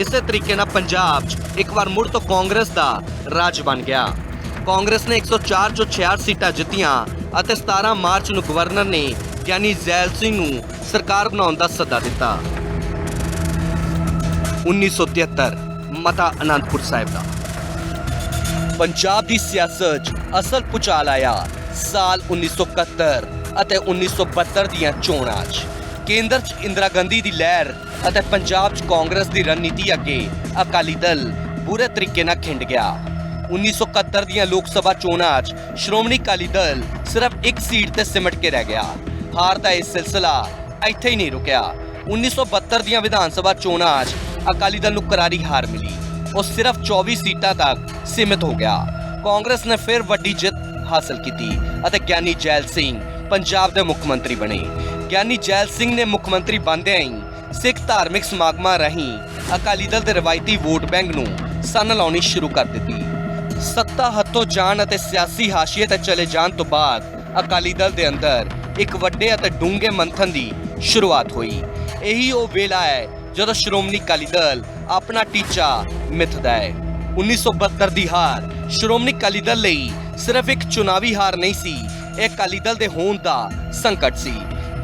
ਇਸੇ ਤਰੀਕੇ ਨਾਲ ਪੰਜਾਬ 'ਚ ਇੱਕ ਵਾਰ ਮੁੜ ਤੋਂ ਕਾਂਗਰਸ ਦਾ ਰਾਜ ਬਣ ਗਿਆ। ਕਾਂਗਰਸ ਨੇ 104 ਚੋਂ 66 ਸੀਟਾਂ ਜਿੱਤੀਆਂ ਅਤੇ 17 ਮਾਰਚ ਨੂੰ ਗਵਰਨਰ ਨੇ ਗਿਆਨੀ ਜ਼ੈਲ ਸਿੰਘ ਨੂੰ ਸਰਕਾਰ ਬਣਾਉਣ ਦਾ ਸੱਦਾ ਦਿੱਤਾ। 1973 ਮਤਾ ਅਨੰਦਪੁਰ ਸਾਹਿਬ ਦਾ। ਪੰਜਾਬ ਦੀ ਸਿਆਸਤ 'ਚ ਅਸਲ ਭੁਚਾਲ ਆਇਆ ਸਾਲ 1971 ਅਤੇ 1972 ਦੀਆਂ ਚੋਣਾਂ 'ਚ। ਕੇਂਦਰ 'ਚ ਇੰਦਰਾ ਗਾਂਧੀ ਦੀ ਲਹਿਰ ਅਤੇ ਪੰਜਾਬ 'ਚ ਕਾਂਗਰਸ ਦੀ ਰਣਨੀਤੀ ਅੱਗੇ ਅਕਾਲੀ ਦਲ ਬੁਰੇ ਤਰੀਕੇ ਨਾਲ ਖਿੰਡ ਗਿਆ। 1971 ਦੀਆਂ ਲੋਕ ਸਭਾ ਚੋਣਾਂ 'ਚ ਸ਼੍ਰੋਮਣੀ ਅਕਾਲੀ ਦਲ ਸਿਰਫ ਇੱਕ ਸੀਟ ਤੇ ਸਿਮਟ ਕੇ ਰਹਿ ਗਿਆ। ਹਾਰ ਦਾ ਇਹ ਸਿਲਸਿਲਾ ਇੱਥੇ ਹੀ ਨਹੀਂ ਰੁਕਿਆ। 1972 ਦੀਆਂ ਵਿਧਾਨ ਸਭਾ ਚੋਣਾਂ 'ਚ ਅਕਾਲੀ ਦਲ ਨੂੰ ਕਰਾਰੀ ਹਾਰ ਮਿਲੀ। ਉਹ ਸਿਰਫ 24 ਸੀਟਾਂ ਤੱਕ ਸੀਮਿਤ ਹੋ ਗਿਆ। ਕਾਂਗਰਸ ਨੇ ਫਿਰ ਵੱਡੀ ਜਿੱਤ ਹਾਸਲ ਕੀਤੀ ਅਤੇ ਗਿਆਨੀ ਜ਼ੈਲ ਸਿੰਘ ਪੰਜਾਬ ਦੇ ਮੁੱਖ ਮੰਤਰੀ ਬਣੇ। ਗਿਆਨੀ ਜ਼ੈਲ ਸਿੰਘ ਨੇ ਮੁੱਖ ਮੰਤਰੀ ਬਣਦਿਆਂ ਹੀ ਸਿੱਖ ਧਾਰਮਿਕ ਸਮਾਗਮਾਂ ਰਾਹੀਂ ਅਕਾਲੀ ਦਲ ਦੇ ਰਵਾਇਤੀ ਵੋਟ ਬੈਂਕ ਨੂੰ ਸੰਨ ਲਾਉਣੀ ਸ਼ੁਰੂ ਕਰ ਦਿੱਤੀ। ਸੱਤਾ ਹੱਥੋਂ ਜਾਣ ਅਤੇ ਸਿਆਸੀ ਹਾਸ਼ੀਏ ਤੇ ਚਲੇ ਜਾਣ ਤੋਂ ਬਾਅਦ ਅਕਾਲੀ ਦਲ ਦੇ ਅੰਦਰ ਇੱਕ ਵੱਡੇ ਅਤੇ ਡੂੰਘੇ ਮੰਥਨ ਦੀ ਸ਼ੁਰੂਆਤ ਹੋਈ। ਇਹੀ ਉਹ ਵੇਲਾ ਹੈ ਜਦੋਂ ਸ਼੍ਰੋਮਣੀ ਅਕਾਲੀ ਦਲ ਆਪਣਾ ਟੀਚਾ ਮਿੱਥਦਾ ਹੈ। 1972 ਦੀ ਹਾਰ ਸ਼੍ਰੋਮਣੀ ਅਕਾਲੀ ਦਲ ਲਈ ਸਿਰਫ ਇੱਕ ਚੁਣਾਵੀ ਹਾਰ ਨਹੀਂ ਸੀ, ਇਹ ਅਕਾਲੀ ਦਲ ਦੇ ਹੋਣ ਦਾ ਸੰਕਟ ਸੀ।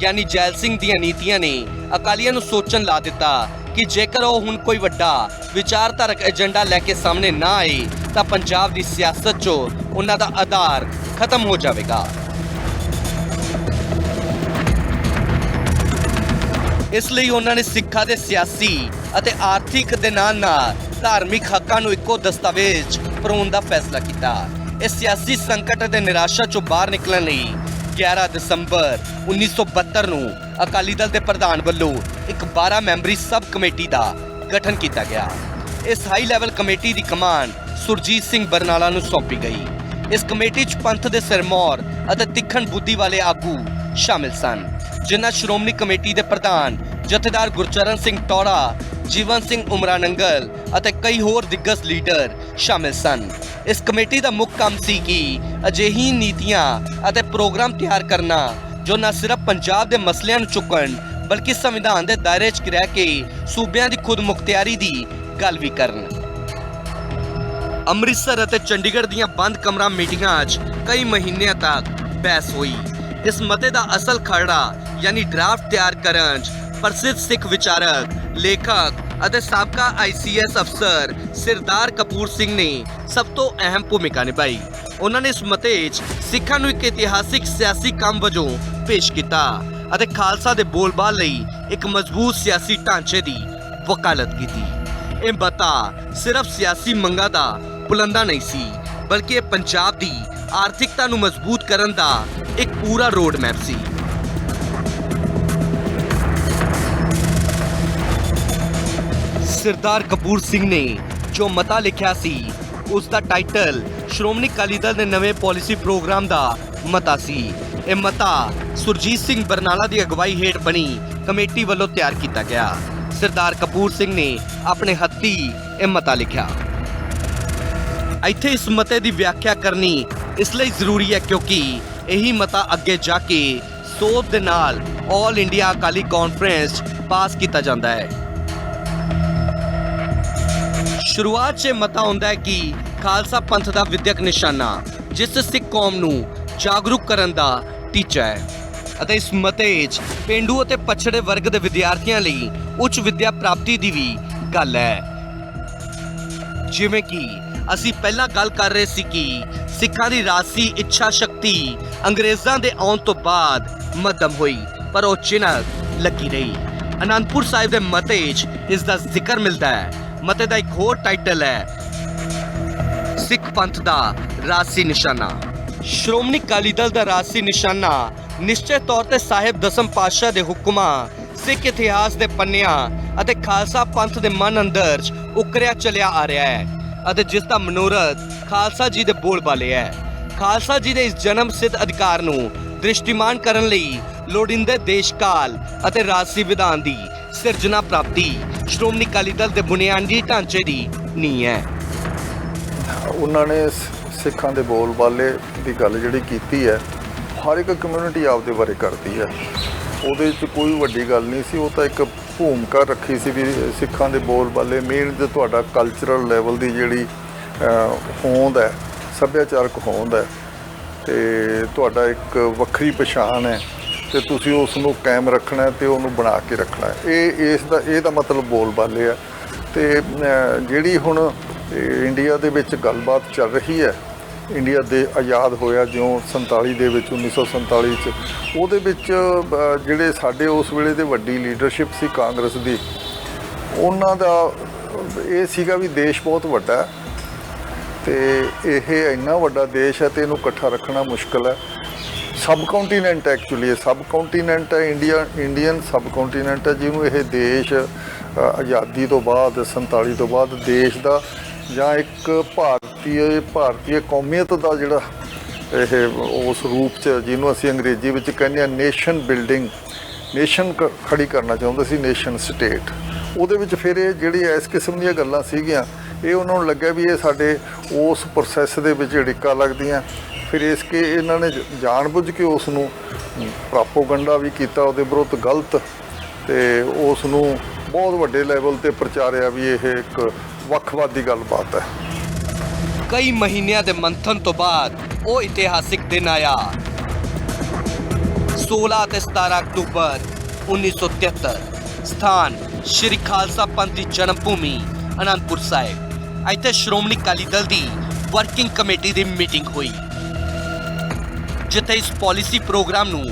ਗਿਆਨੀ ਜ਼ੈਲ ਸਿੰਘ ਦੀਆਂ ਨੀਤੀਆਂ ਨੇ ਅਕਾਲੀਆਂ ਨੂੰ ਸੋਚਣ ਲਾ ਦਿੱਤਾ ਕਿ ਜੇਕਰ ਉਹ ਹੁਣ ਕੋਈ ਵੱਡਾ ਵਿਚਾਰਧਾਰਕ ਏਜੰਡਾ ਲੈ ਕੇ ਸਾਹਮਣੇ ਨਾ ਆਏ ਤਾਂ ਪੰਜਾਬ ਦੀ ਸਿਆਸਤ 'ਚੋਂ ਉਹਨਾਂ ਦਾ ਆਧਾਰ ਖਤਮ ਹੋ ਜਾਵੇਗਾ। ਇਸ ਲਈ ਉਹਨਾਂ ਨੇ ਸਿੱਖਾਂ ਦੇ ਸਿਆਸੀ ਅਤੇ ਆਰਥਿਕ ਦੇ ਨਾਲ ਧਾਰਮਿਕ ਹੱਕਾਂ ਨੂੰ ਇੱਕੋ ਦਸਤਾਵੇਜ਼ ਪਰੋਣ ਦਾ ਫੈਸਲਾ ਕੀਤਾ। ਇਸ ਸਿਆਸੀ ਸੰਕਟ ਅਤੇ ਨਿਰਾਸ਼ਾ 'ਚੋਂ ਬਾਹਰ ਨਿਕਲਣ ਲਈ 11 ਦਸੰਬਰ 1972 ਨੂੰ ਅਕਾਲੀ ਦਲ ਦੇ ਪ੍ਰਧਾਨ ਵੱਲੋਂ ਇੱਕ 12 ਮੈਂਬਰੀ ਸਬ ਕਮੇਟੀ ਦਾ ਗਠਨ ਕੀਤਾ ਗਿਆ। ਇਸ ਹਾਈ ਲੈਵਲ ਕਮੇਟੀ ਦੀ ਕਮਾਨ ਸੁਰਜੀਤ ਸਿੰਘ ਬਰਨਾਲਾ ਨੂੰ ਸੌਂਪੀ ਗਈ। ਇਸ ਕਮੇਟੀ 'ਚ ਪੰਥ ਦੇ ਸਿਰਮੌਰ ਅਤੇ ਤਿੱਖਣ ਬੁੱਧੀ ਵਾਲੇ ਆਗੂ ਸ਼ਾਮਿਲ ਸਨ, ਜਿਨ੍ਹਾਂ ਸ਼੍ਰੋਮਣੀ ਕਮੇਟੀ ਦੇ ਪ੍ਰਧਾਨ ਜਥੇਦਾਰ ਗੁਰਚਰਨ ਸਿੰਘ ਟੌੜਾ, ਜੀਵਨ ਸਿੰਘ ਉਮਰਾ ਨੰਗਲ ਅਤੇ ਕਈ ਹੋਰ ਦਿੱਗਜ ਲੀਡਰ ਸ਼ਾਮਿਲ ਸਨ। ਇਸ ਕਮੇਟੀ ਦਾ ਮੁੱਖ ਕੰਮ ਸੀ ਕਿ ਅਜਿਹੀ ਨੀਤੀਆਂ ਅਤੇ ਪ੍ਰੋਗਰਾਮ ਤਿਆਰ ਕਰਨਾ ਜੋ ਨਾ ਸਿਰਫ ਪੰਜਾਬ ਦੇ ਮਸਲਿਆਂ ਨੂੰ ਚੁੱਕਣ ਬਲਕਿ ਸੰਵਿਧਾਨ ਦੇ ਦਾਇਰੇ 'ਚ ਰਹਿ ਕੇ ਸੂਬਿਆਂ ਦੀ ਖੁਦ ਮੁਖਤਿਆਰੀ ਦੀ ਗੱਲ ਵੀ ਕਰਨ। ਅੰਮ੍ਰਿਤਸਰ ਅਤੇ ਚੰਡੀਗੜ੍ਹ ਦੀਆਂ ਬੰਦ ਕਮਰਾ ਮੀਟਿੰਗਾਂ 'ਚ ਕਈ ਮਹੀਨਿਆਂ ਤੱਕ ਬਹਿਸ ਹੋਈ। ਇਸ ਮਤੇ ਦਾ ਅਸਲ ਖਰੜਾ ਯਾਨੀ ਡਰਾਫਟ ਤਿਆਰ ਕਰਨ 'ਚ ਪ੍ਰਸਿੱਧ ਸਿੱਖ ਵਿਚਾਰਕ, ਲੇਖਕ ਅਤੇ ਸਾਬਕਾ ICS ਅਫਸਰ ਸਰਦਾਰ ਕਪੂਰ ਸਿੰਘ ਨੇ ਸਭ ਤੋਂ ਅਹਿਮ ਭੂਮਿਕਾ ਨਿਭਾਈ। ਉਹਨਾਂ ਨੇ ਇਸ ਮਤੇ 'ਚ ਸਿੱਖਾਂ ਨੂੰ ਇੱਕ ਇਤਿਹਾਸਿਕ ਸਿਆਸੀ ਕੰਮ ਵਜੋਂ ਪੇਸ਼ ਕੀਤਾ ਅਤੇ ਖਾਲਸਾ ਦੇ ਬੋਲਬਾਲ ਲਈ ਇੱਕ ਮਜ਼ਬੂਤ ਸਿਆਸੀ ਢਾਂਚੇ ਦੀ ਵਕਾਲਤ ਕੀਤੀ। ਇਹ ਮਤਾ ਸਿਰਫ ਸਿਆਸੀ ਮੰਗਾਂ ਦਾ ਬੁਲੰਦਾ ਨਹੀਂ ਸੀ, ਬਲਕਿ ਇਹ ਪੰਜਾਬ ਦੀ ਆਰਥਿਕਤਾ ਨੂੰ ਮਜ਼ਬੂਤ ਕਰਨ ਦਾ ਇੱਕ ਪੂਰਾ ਰੋਡ ਮੈਪ ਸੀ। ਸਰਦਾਰ ਕਪੂਰ ਸਿੰਘ ਨੇ ਜੋ ਮਤਾ ਲਿਖਿਆ ਸੀ ਉਸ ਦਾ ਟਾਈਟਲ ਸ਼੍ਰੋਮਣੀ ਅਕਾਲੀ ਦਲ ਦੇ ਨਵੇਂ ਪਾਲਿਸੀ ਪ੍ਰੋਗਰਾਮ ਦਾ ਮਤਾ ਸੀ। ਇਹ ਮਤਾ ਸੁਰਜੀਤ ਸਿੰਘ ਬਰਨਾਲਾ ਦੀ ਅਗਵਾਈ ਹੇਠ ਬਣੀ ਕਮੇਟੀ ਵੱਲੋਂ ਤਿਆਰ ਕੀਤਾ ਗਿਆ। ਸਰਦਾਰ ਕਪੂਰ ਸਿੰਘ ਨੇ ਆਪਣੇ ਹੱਥੀਂ ਇਹ ਮਤਾ ਲਿਖਿਆ। ਇੱਥੇ ਇਸ ਮਤੇ ਦੀ ਵਿਆਖਿਆ ਕਰਨੀ ਇਸ ਲਈ ਜ਼ਰੂਰੀ ਹੈ ਕਿਉਂਕਿ ਇਹੀ ਮਤਾ ਅੱਗੇ ਜਾ ਕੇ ਸੋਧ ਦੇ ਨਾਲ ਆਲ ਇੰਡੀਆ ਅਕਾਲੀ ਕਾਨਫਰੰਸ ਪਾਸ ਕੀਤਾ ਜਾਂਦਾ ਹੈ। ਸ਼ੁਰੂਆਤ 'ਚ ਮਤਾ ਹੁੰਦਾ ਹੈ ਕਿ ਖਾਲਸਾ ਪੰਥ ਦਾ ਵਿਦਿਅਕ ਨਿਸ਼ਾਨਾ ਜਿਸ ਸਿੱਖ ਕੌਮ ਨੂੰ ਜਾਗਰੂਕ ਕਰਨ ਦਾ ਟੀਚਾ ਹੈ ਅਤੇ ਇਸ ਮਤੇ 'ਚ ਪੇਂਡੂ ਅਤੇ ਪਛੜੇ ਵਰਗ ਦੇ ਵਿਦਿਆਰਥੀਆਂ ਲਈ ਉੱਚ ਵਿੱਦਿਆ ਪ੍ਰਾਪਤੀ ਦੀ ਵੀ ਗੱਲ ਹੈ। ਜਿਵੇਂ ਕਿ ਅਸੀਂ ਪਹਿਲਾਂ ਗੱਲ ਕਰ ਰਹੇ ਸੀ ਕਿ ਸਿੱਖਾਂ ਦੀ ਰਾਜਸੀ ਇੱਛਾ ਸ਼ਕਤੀ ਅੰਗਰੇਜ਼ਾਂ ਦੇ ਆਉਣ ਤੋਂ ਬਾਅਦ ਮੱਧਮ ਹੋਈ, ਪਰ ਉਹ ਚਿਨਕ ਲੱਗੀ ਰਹੀ। ਅਨੰਦਪੁਰ ਸਾਹਿਬ ਦੇ ਮਤੇ 'ਚ ਇਸ ਦਾ ਜ਼ਿਕਰ ਮਿਲਦਾ ਹੈ। ਮਤੇ ਦਾ ਇੱਕ ਹੋਰ ਟਾਈਟਲ ਹੈ ਸਿੱਖ ਪੰਥ ਦਾ ਰਾਜਸੀ ਨਿਸ਼ਾਨਾ। ਸ਼੍ਰੋਮਣੀ ਅਕਾਲੀ ਦਲ ਦਾ ਰਾਜਸੀ ਨਿਸ਼ਾਨਾ ਨਿਸ਼ਚਿਤ ਤੌਰ ਤੇ ਸਾਹਿਬ ਦਸਮ ਪਾਤਸ਼ਾਹ ਦੇ ਹੁਕਮਾਂ, ਸਿੱਖ ਇਤਿਹਾਸ ਦੇ ਪੰਨਿਆਂ ਅਤੇ ਖਾਲਸਾ ਪੰਥ ਦੇ ਮਨ ਅੰਦਰ ਉਕਰਿਆ ਚਲਿਆ ਆ ਰਿਹਾ ਹੈ ਅਤੇ ਜਿਸ ਦਾ ਮਨੋਰਥ ਖਾਲਸਾ ਜੀ ਦੇ ਬੋਲਬਾਲੇ ਹੈ। ਖਾਲਸਾ ਜੀ ਦੇ ਇਸ ਜਨਮ ਸਿੱਧ ਅਧਿਕਾਰ ਨੂੰ ਦ੍ਰਿਸ਼ਟੀਮਾਨ ਕਰਨ ਲਈ ਲੋੜੀਂਦੇ ਦੇਸ਼ ਕਾਲ ਅਤੇ ਰਾਜਸੀ ਵਿਧਾਨ ਦੀ ਸਿਰਜਣਾ ਪ੍ਰਾਪਤੀ ਸ਼੍ਰੋਮਣੀ ਅਕਾਲੀ ਦਲ ਦੇ ਬੁਨਿਆਦੀ ਢਾਂਚੇ ਦੀ ਨੀਂਹ ਹੈ। ਉਹਨਾਂ ਨੇ ਸਿੱਖਾਂ ਦੇ ਬੋਲਬਾਲੇ ਦੀ ਗੱਲ ਜਿਹੜੀ ਕੀਤੀ ਹੈ, ਹਰ ਇੱਕ ਕਮਿਊਨਿਟੀ ਆਪਦੇ ਬਾਰੇ ਕਰਦੀ ਹੈ। ਉਹਦੇ 'ਚ ਕੋਈ ਵੱਡੀ ਗੱਲ ਨਹੀਂ ਸੀ। ਉਹ ਤਾਂ ਇੱਕ ਭੂਮਿਕਾ ਰੱਖੀ ਸੀ ਵੀ ਸਿੱਖਾਂ ਦੇ ਬੋਲਬਾਲੇ ਮੇਨ ਜੋ ਤੁਹਾਡਾ ਕਲਚਰਲ ਲੈਵਲ ਦੀ ਜਿਹੜੀ ਹੋਂਦ ਹੈ, ਸੱਭਿਆਚਾਰਕ ਹੋਂਦ ਹੈ ਅਤੇ ਤੁਹਾਡਾ ਇੱਕ ਵੱਖਰੀ ਪਛਾਣ ਹੈ ਅਤੇ ਤੁਸੀਂ ਉਸ ਨੂੰ ਕਾਇਮ ਰੱਖਣਾ ਅਤੇ ਉਹਨੂੰ ਬਣਾ ਕੇ ਰੱਖਣਾ ਹੈ। ਇਹਦਾ ਮਤਲਬ ਬੋਲਬਾਲੇ ਹੈ। ਅਤੇ ਜਿਹੜੀ ਹੁਣ ਇੰਡੀਆ ਦੇ ਵਿੱਚ ਗੱਲਬਾਤ ਚੱਲ ਰਹੀ ਹੈ, ਇੰਡੀਆ ਦੇ ਆਜ਼ਾਦ ਹੋਇਆ ਜਿਉਂ 47 ਦੇ ਵਿੱਚ 1947 'ਚ, ਉਹਦੇ ਵਿੱਚ ਜਿਹੜੇ ਸਾਡੇ ਉਸ ਵੇਲੇ ਦੇ ਵੱਡੀ ਲੀਡਰਸ਼ਿਪ ਸੀ ਕਾਂਗਰਸ ਦੀ, ਉਹਨਾਂ ਦਾ ਇਹ ਸੀਗਾ ਵੀ ਦੇਸ਼ ਬਹੁਤ ਵੱਡਾ ਹੈ ਅਤੇ ਇਹ ਇੰਨਾ ਵੱਡਾ ਦੇਸ਼ ਹੈ ਅਤੇ ਇਹਨੂੰ ਇਕੱਠਾ ਰੱਖਣਾ ਮੁਸ਼ਕਿਲ ਹੈ। ਸਬ ਕੰਟੀਨੈਂਟ ਐਕਚੁਅਲੀ ਇਹ ਸਬ ਕੰਟੀਨੈਂਟ ਹੈ, ਇੰਡੀਅਨ ਸਬ ਕੰਟੀਨੈਂਟ ਹੈ, ਜਿਹਨੂੰ ਇਹ ਦੇਸ਼ ਆਜ਼ਾਦੀ ਤੋਂ ਬਾਅਦ 47 ਤੋਂ ਬਾਅਦ ਦੇਸ਼ ਦਾ ਜਾਂ ਇੱਕ ਭਾਰਤੀ ਕੌਮੀਅਤ ਦਾ ਜਿਹੜਾ ਇਹ ਉਸ ਰੂਪ 'ਚ ਜਿਹਨੂੰ ਅਸੀਂ ਅੰਗਰੇਜ਼ੀ ਵਿੱਚ ਕਹਿੰਦੇ ਹਾਂ ਨੇਸ਼ਨ ਬਿਲਡਿੰਗ, ਨੇਸ਼ਨ ਖੜੀ ਕਰਨਾ ਚਾਹੁੰਦੇ ਸੀ, ਨੇਸ਼ਨ ਸਟੇਟ। ਉਹਦੇ ਵਿੱਚ ਫਿਰ ਇਹ ਜਿਹੜੀ ਇਸ ਕਿਸਮ ਦੀਆਂ ਗੱਲਾਂ ਸੀਗੀਆਂ, ਇਹ ਉਹਨਾਂ ਨੂੰ ਲੱਗਿਆ ਵੀ ਇਹ ਸਾਡੇ ਉਸ ਪ੍ਰੋਸੈਸ ਦੇ ਵਿੱਚ ਢਿੱਕਾ ਲੱਗਦੀਆਂ। ਫਿਰ ਇਹਨਾਂ ਨੇ ਜਾਣਬੁੱਝ ਕੇ ਉਸ ਨੂੰ ਪ੍ਰਾਪੋਗੰਡਾ ਵੀ ਕੀਤਾ, ਉਹਦੇ ਵਿਰੁੱਧ ਗਲਤ, ਅਤੇ ਉਸ ਨੂੰ ਬਹੁਤ ਵੱਡੇ ਲੈਵਲ 'ਤੇ ਪ੍ਰਚਾਰਿਆ ਵੀ ਇਹ ਇੱਕ ਵੱਖਵਾਦੀ ਗੱਲਬਾਤ ਹੈ। ਕਈ ਮਹੀਨਿਆਂ ਦੇ ਮੰਥਨ ਤੋਂ ਬਾਅਦ ਉਹ ਇਤਿਹਾਸਿਕ ਦਿਨ ਆਇਆ 16 ਅਤੇ 17 ਅਕਤੂਬਰ 1973। ਸਥਾਨ ਸ਼੍ਰੀ ਖਾਲਸਾ ਪੰਥ ਦੀ ਜਨਮ ਭੂਮੀ ਅਨੰਦਪੁਰ ਸਾਹਿਬ। ਇੱਥੇ ਸ਼੍ਰੋਮਣੀ ਅਕਾਲੀ ਦਲ ਦੀ ਵਰਕਿੰਗ ਕਮੇਟੀ ਦੀ ਮੀਟਿੰਗ ਹੋਈ, ਜਿੱਥੇ ਇਸ ਪਾਲਿਸੀ ਪ੍ਰੋਗਰਾਮ ਨੂੰ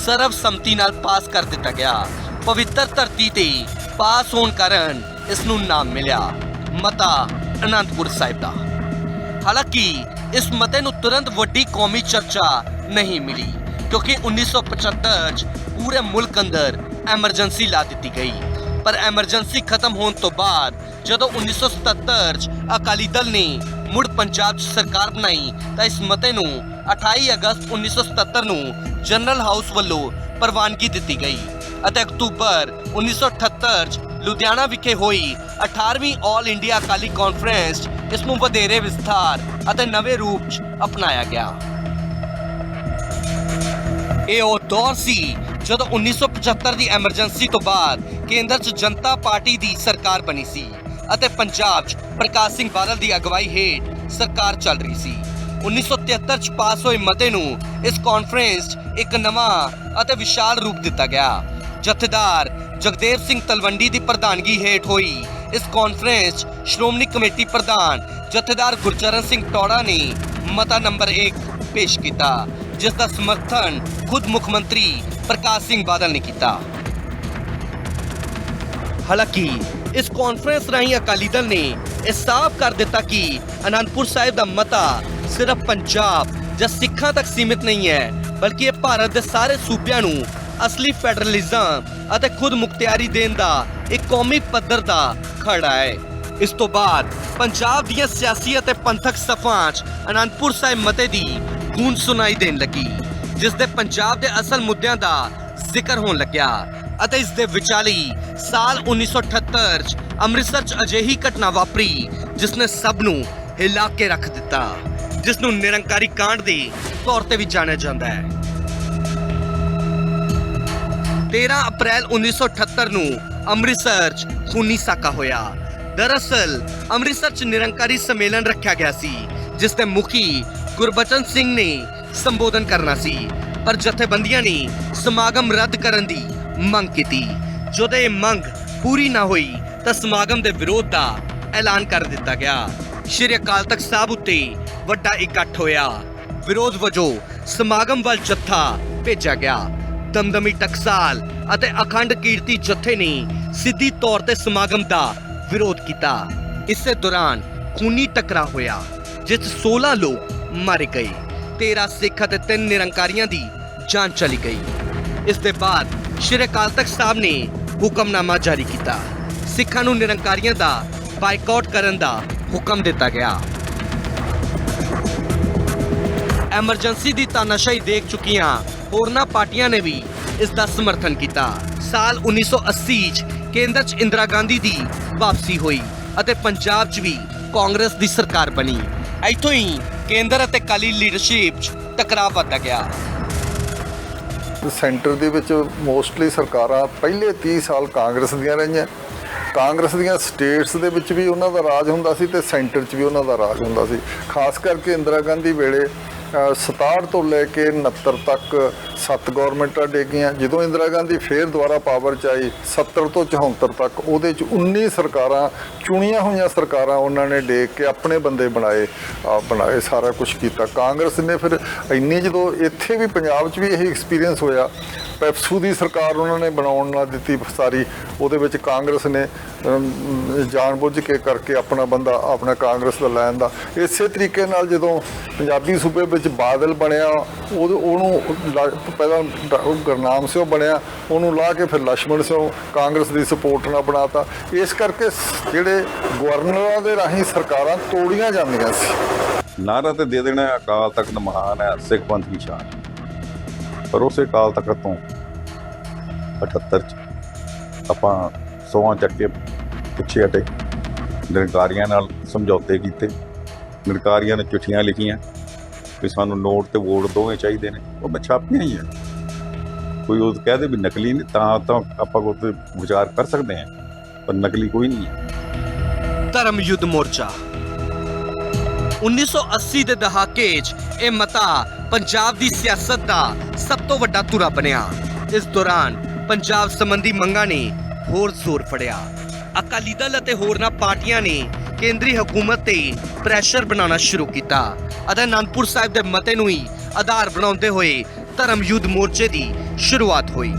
ਸਰਵਸੰਮਤੀ ਨਾਲ ਪਾਸ ਕਰ ਦਿੱਤਾ ਗਿਆ। ਪਵਿੱਤਰ ਧਰਤੀ ਤੇ ਪਾਸ ਹੋਣ ਕਾਰਨ ਇਸ ਨੂੰ ਨਾਮ ਮਿਲਿਆ ਮਤਾ ਅਨੰਦਪੁਰ ਸਾਹਿਬ ਦਾ। ਹਾਲਾਂਕਿ ਇਸ ਮਤੇ ਨੂੰ ਤੁਰੰਤ ਵੱਡੀ ਕੌਮੀ ਚਰਚਾ ਨਹੀਂ ਮਿਲੀ, ਕਿਉਂਕਿ 1975 'ਚ ਪੂਰੇ ਮੁਲਕ ਅੰਦਰ ਐਮਰਜੈਂਸੀ ਲਾ ਦਿੱਤੀ ਗਈ। ਪਰ ਐਮਰਜੈਂਸੀ ਖਤਮ ਹੋਣ ਤੋਂ ਬਾਅਦ ਜਦੋਂ 1977 'ਚ ਅਕਾਲੀ ਦਲ ਨੇ ਮੁੜ ਪੰਜਾਬ 'ਚ ਸਰਕਾਰ ਬਣਾਈ ਤਾਂ ਇਸ ਮਤੇ ਨੂੰ 28 ਅਗਸਤ 1977 ਨੂੰ ਜਨਰਲ ਹਾਊਸ ਵੱਲੋਂ ਪ੍ਰਵਾਨਗੀ ਦਿੱਤੀ ਗਈ ਅਤੇ ਅਕਤੂਬਰ 1978 'ਚ ਲੁਧਿਆਣਾ ਵਿਖੇ ਹੋਈ 18ਵੀਂ ਆਲ ਇੰਡੀਆ ਅਕਾਲੀ ਕਾਨਫਰੰਸ ਇਸ ਨੂੰ ਵਧੇਰੇ ਵਿਸਥਾਰ ਅਤੇ ਨਵੇਂ ਰੂਪ 'ਚ ਅਪਣਾਇਆ ਗਿਆ। ਇਹ ਉਹ ਦੌਰ ਸੀ ਜਦੋਂ 1975 ਦੀ ਐਮਰਜੈਂਸੀ ਤੋਂ ਬਾਅਦ ਕੇਂਦਰ 'ਚ ਜਨਤਾ ਪਾਰਟੀ ਦੀ ਸਰਕਾਰ ਬਣੀ ਸੀ ਅਤੇ ਪੰਜਾਬ 'ਚ ਪ੍ਰਕਾਸ਼ ਸਿੰਘ ਬਾਦਲ ਦੀ ਅਗਵਾਈ ਹੇਠ ਸਰਕਾਰ ਚੱਲ ਰਹੀ ਸੀ। 1973 'ਚ ਪਾਸ ਹੋਏ ਮਤੇ ਨੂੰ ਇਸ ਕਾਨਫਰੰਸ 'ਚ ਇੱਕ ਨਵਾਂ ਅਤੇ ਵਿਸ਼ਾਲ ਰੂਪ ਦਿੱਤਾ ਗਿਆ। ਜਥੇਦਾਰ ਜਗਦੇਵ ਸਿੰਘ ਤਲਵੰਡੀ ਦੀ ਪ੍ਰਧਾਨਗੀ ਹੇਠ ਹੋਈ ਇਸ ਕਾਨਫਰੰਸ 'ਚ ਸ਼੍ਰੋਮਣੀ ਕਮੇਟੀ ਪ੍ਰਧਾਨ ਜਥੇਦਾਰ ਗੁਰਚਰਨ ਸਿੰਘ ਟੌੜਾ ਨੇ ਮਤਾ ਨੰਬਰ 1 ਪੇਸ਼ ਕੀਤਾ, ਜਿਸ ਦਾ ਸਮਰਥਨ ਖੁਦ ਮੁੱਖ ਮੰਤਰੀ ਪ੍ਰਕਾਸ਼ ਸਿੰਘ ਬਾਦਲ ਨੇ ਕੀਤਾ। ਹਾਲਾਂਕਿ ਇਸ ਕਾਨਫਰੰਸ ਰਾਹੀਂ ਅਕਾਲੀ ਦਲ ਨੇ ਇਹ ਸਾਫ਼ ਕਰ ਦਿੱਤਾ ਕਿ ਅਨੰਦਪੁਰ ਸਾਹਿਬ ਦਾ ਮਤਾ ਸਿਰਫ ਪੰਜਾਬ ਜਾਂ ਸਿੱਖਾਂ ਤੱਕ ਸੀਮਿਤ ਨਹੀਂ ਹੈ, ਬਲਕਿ ਇਹ ਭਾਰਤ ਦੇ ਸਾਰੇ ਸੂਬਿਆਂ ਨੂੰ ਅਸਲੀ ਫੈਡਰਲਿਜ਼ਮ ਅਤੇ ਖੁਦ ਮੁਖਤਿਆਰੀ ਦੇਣ ਦਾ ਇੱਕ ਕੌਮੀ ਪੱਧਰ ਦਾ ਖੜਾ ਹੈ। ਇਸ ਤੋਂ ਬਾਅਦ ਪੰਜਾਬ ਦੀਆਂ ਸਿਆਸੀ ਅਤੇ ਪੰਥਕ ਸਫਾਂ 'ਚ ਅਨੰਦਪੁਰ ਸਾਹਿਬ ਮਤੇ ਦੀ ਗੂੰਜ ਸੁਣਾਈ ਦੇਣ ਲੱਗੀ, ਜਿਸ ਦੇ ਪੰਜਾਬ ਦੇ ਅਸਲ ਮੁੱਦਿਆਂ ਦਾ ਜ਼ਿਕਰ ਹੋਣ ਲੱਗਿਆ ਅਤੇ ਇਸ ਦੇ ਵਿਚਾਲੀ ਸਾਲ 1978 'ਚ ਅੰਮ੍ਰਿਤਸਰ 'ਚ ਅਜਿਹੀ ਘਟਨਾ ਵਾਪਰੀ ਜਿਸ ਨੇ ਸਭ ਨੂੰ ਹਿਲਾ ਕੇ ਰੱਖ ਦਿੱਤਾ, ਜਿਸ ਨੂੰ ਨਿਰੰਕਾਰੀ ਕਾਂਡ ਦੇ ਤੌਰ ਤੇ ਵੀ ਜਾਣਿਆ ਜਾਂਦਾ ਹੈ। 13 ਅਪ੍ਰੈਲ 1978 ਨੂੰ ਅੰਮ੍ਰਿਤਸਰ 'ਚ ਖੂਨੀ ਸਾਕਾ ਹੋਇਆ। ਦਰਅਸਲ ਅੰਮ੍ਰਿਤਸਰ 'ਚ ਨਿਰੰਕਾਰੀ ਸੰਮੇਲਨ ਰੱਖਿਆ ਗਿਆ ਸੀ, ਜਿਸ ਦੇ ਮੁਖੀ ਗੁਰਬਚਨ ਸਿੰਘ ਨੇ ਸੰਬੋਧਨ ਕਰਨਾ ਸੀ, ਪਰ ਜਥੇਬੰਦੀਆਂ ਨੇ ਸਮਾਗਮ ਰੱਦ ਕਰਨ ਦੀ ਮੰਗ ਕੀਤੀ। ਜਦੋਂ ਇਹ ਮੰਗ ਪੂਰੀ ਨਾ ਹੋਈ ਤਾਂ ਸਮਾਗਮ ਦੇ ਵਿਰੋਧ ਦਾ ਐਲਾਨ ਕਰ ਦਿੱਤਾ ਗਿਆ। ਸ਼੍ਰੀ ਅਕਾਲ ਤਖਤ ਸਾਹਿਬ ਉੱਤੇ ਵੱਡਾ ਇਕੱਠ ਹੋਇਆ। ਵਿਰੋਧ ਵਜੋਂ ਸਮਾਗਮ ਵੱਲ ਜੱਥਾ ਭੇਜਿਆ ਗਿਆ। ਦਮਦਮੀ ਟਕਸਾਲ ਅਤੇ ਅਖੰਡ ਕੀਰਤੀ ਜਥੇ ਨੇ ਸਿੱਧੀ ਤੌਰ ਤੇ ਸਮਾਗਮ ਦਾ ਵਿਰੋਧ ਕੀਤਾ। ਇਸੇ ਦੌਰਾਨ ਖੂਨੀ ਟਕਰਾਅ ਹੋਇਆ, ਜਿਸ 'ਚ 16 ਲੋਕ ਮਾਰੇ ਗਏ, 13 ਸਿੱਖ ਅਤੇ 3 ਨਿਰੰਕਾਰੀਆਂ ਦੀ ਜਾਨ ਚਲੀ ਗਈ। ਇਸ ਦੇ ਬਾਅਦ ਸ਼੍ਰੀ ਅਕਾਲ ਤਖਤ ਸਾਹਿਬ ਨੇ ਹੁਕਮਨਾਮਾ ਜਾਰੀ ਕੀਤਾ। ਸਿੱਖਾਂ ਨੂੰ ਨਿਰੰਕਾਰੀਆਂ ਦਾ ਬਾਈਕਾਟ ਕਰਨ ਦਾ ਹੁਕਮ ਦਿੱਤਾ ਗਿਆ। ਐਮਰਜੈਂਸੀ ਦੀ ਤਾਨਾਸ਼ਾਹੀ ਦੇਖ ਚੁੱਕੀਆਂ ਹੋਰਨਾਂ ਪਾਰਟੀਆਂ ਨੇ ਵੀ ਇਸ ਦਾ ਸਮਰਥਨ ਕੀਤਾ। ਸਾਲ 1980 'ਚ ਕੇਂਦਰ 'ਚ ਇੰਦਰਾ ਗਾਂਧੀ ਦੀ ਵਾਪਸੀ ਹੋਈ ਅਤੇ ਪੰਜਾਬ 'ਚ ਵੀ ਕਾਂਗਰਸ ਦੀ ਸਰਕਾਰ ਬਣੀ। ਇੱਥੋਂ ਹੀ ਕੇਂਦਰ ਅਤੇ ਅਕਾਲੀ ਲੀਡਰਸ਼ਿਪ 'ਚ ਟਕਰਾਅ ਵੱਧਦਾ ਗਿਆ। ਸੈਂਟਰ ਦੇ ਵਿੱਚ ਮੋਸਟਲੀ ਸਰਕਾਰਾਂ ਪਹਿਲੇ 30 ਸਾਲ ਕਾਂਗਰਸ ਦੀਆਂ ਰਹੀਆਂ। ਕਾਂਗਰਸ ਦੀਆਂ ਸਟੇਟਸ ਦੇ ਵਿੱਚ ਵੀ ਉਹਨਾਂ ਦਾ ਰਾਜ ਹੁੰਦਾ ਸੀ ਤੇ ਸੈਂਟਰ 'ਚ ਵੀ ਉਹਨਾਂ ਦਾ ਰਾਜ ਹੁੰਦਾ ਸੀ। ਖਾਸ ਕਰਕੇ ਇੰਦਰਾ ਗਾਂਧੀ ਵੇਲੇ 67 ਤੋਂ ਲੈ ਕੇ 69 ਤੱਕ 7 ਗਵਰਨਮੈਂਟਾਂ ਡੇਗੀਆਂ। ਜਦੋਂ ਇੰਦਰਾ ਗਾਂਧੀ ਫੇਰ ਦੁਬਾਰਾ ਪਾਵਰ 'ਚ ਆਈ 70 ਤੋਂ 74 ਤੱਕ, ਉਹਦੇ 'ਚ 19 ਸਰਕਾਰਾਂ, ਚੁਣੀਆਂ ਹੋਈਆਂ ਸਰਕਾਰਾਂ ਉਹਨਾਂ ਨੇ ਡੇਗ ਕੇ ਆਪਣੇ ਬੰਦੇ ਬਣਾਏ, ਸਾਰਾ ਕੁਝ ਕੀਤਾ। ਕਾਂਗਰਸ ਨੇ ਫਿਰ ਇੰਨੀ, ਜਦੋਂ ਇੱਥੇ ਵੀ ਪੰਜਾਬ 'ਚ ਵੀ ਇਹੀ ਐਕਸਪੀਰੀਅੰਸ ਹੋਇਆ, ਪੈਪਸੂ ਦੀ ਸਰਕਾਰ ਉਹਨਾਂ ਨੇ ਬਣਾਉਣ ਨਾ ਦਿੱਤੀ ਸਾਰੀ। ਉਹਦੇ ਵਿੱਚ ਕਾਂਗਰਸ ਨੇ ਜਾਣਬੁੱਝ ਕੇ ਕਰਕੇ ਆਪਣਾ ਬੰਦਾ ਆਪਣਾ ਕਾਂਗਰਸ ਦਾ ਲੈਣ ਦਾ। ਇਸੇ ਤਰੀਕੇ ਨਾਲ ਜਦੋਂ ਪੰਜਾਬੀ ਸੂਬੇ ਵਿੱਚ ਬਾਦਲ ਬਣਿਆ, ਉਹਨੂੰ ਪਹਿਲਾਂ ਗੁਰਨਾਮ ਸਿੰਘ ਬਣਿਆ, ਉਹਨੂੰ ਲਾ ਕੇ ਫਿਰ ਲక్ష్మణ ਸਿੰਘ ਕਾਂਗਰਸ ਦੀ ਸਪੋਰਟ ਨਾਲ ਬਣਾਤਾ। ਇਸ ਕਰਕੇ ਜਿਹੜੇ ਗਵਰਨਰਾਂ ਦੇ ਰਾਹੀਂ ਸਰਕਾਰਾਂ ਤੋੜੀਆਂ ਜਾਂਦੀਆਂ ਸੀ। ਨਾਰਾ ਤੇ ਦੇ ਦੇਣਾ ਅਕਾਲ ਤਖਤ ਮਹਾਨ ਹੈ, ਸਿੱਖ ਪੰਥ ਦੀ ਸ਼ਾਨ। ਪਰ ਉਸੇ ਅਕਾਲ ਤਖਤ ਤੋਂ 78 'ਚ ਆਪਾਂ ਸੌਹਾਂ ਚੱਕ ਕੇ ਪਿੱਛੇ ਹਟੇ, ਨਿਰੰਕਾਰੀਆਂ ਨਾਲ ਸਮਝੌਤੇ ਕੀਤੇ। ਨਿਰੰਕਾਰੀਆਂ ਨੇ ਚਿੱਠੀਆਂ ਲਿਖੀਆਂ ਕਿ ਸਾਨੂੰ ਨੋਟ ਤੇ ਵੋਟ ਦੋਵੇਂ ਚਾਹੀਦੇ ਨੇ, ਉਹ ਮੈਂ ਛਾਪੀਆਂ ਹੀ ਆ। ਕੋਈ ਉਹ ਕਹਿ ਦੇ ਵੀ ਨਕਲੀ ਨੇ ਤਾਂ ਆਪਾਂ ਉਹ 'ਤੇ ਵਿਚਾਰ ਕਰ ਸਕਦੇ ਹਾਂ, ਪਰ ਨਕਲੀ ਕੋਈ ਨਹੀਂ ਹੈ। ਧਰਮ ਯੁੱਧ ਮੋਰਚਾ 1980 ਦੇ ਦਹਾਕੇ 'ਚ ਇਹ ਮਤਾ ਪੰਜਾਬ ਦੀ ਸਿਆਸਤ ਦਾ ਸਭ ਤੋਂ ਵੱਡਾ ਧੁਰਾ ਬਣਿਆ। ਇਸ ਦੌਰਾਨ ਪੰਜਾਬ ਸੰਬੰਧੀ ਮੰਗਾਂ ਨੇ ਹੋਰ ਜ਼ੋਰ ਫੜਿਆ। ਅਕਾਲੀ ਦਲ ਅਤੇ ਹੋਰਨਾਂ ਪਾਰਟੀਆਂ ਨੇ ਕੇਂਦਰੀ ਹਕੂਮਤ ਤੇ ਪ੍ਰੈਸ਼ਰ ਬਣਾਉਣਾ ਸ਼ੁਰੂ ਕੀਤਾ ਅਤੇ ਅਨੰਦਪੁਰ ਸਾਹਿਬ ਦੇ ਮਤੇ ਨੂੰ ਹੀ ਆਧਾਰ ਬਣਾਉਂਦੇ ਹੋਏ ਧਰਮ ਯੁੱਧ ਮੋਰਚੇ ਦੀ ਸ਼ੁਰੂਆਤ ਹੋਈ।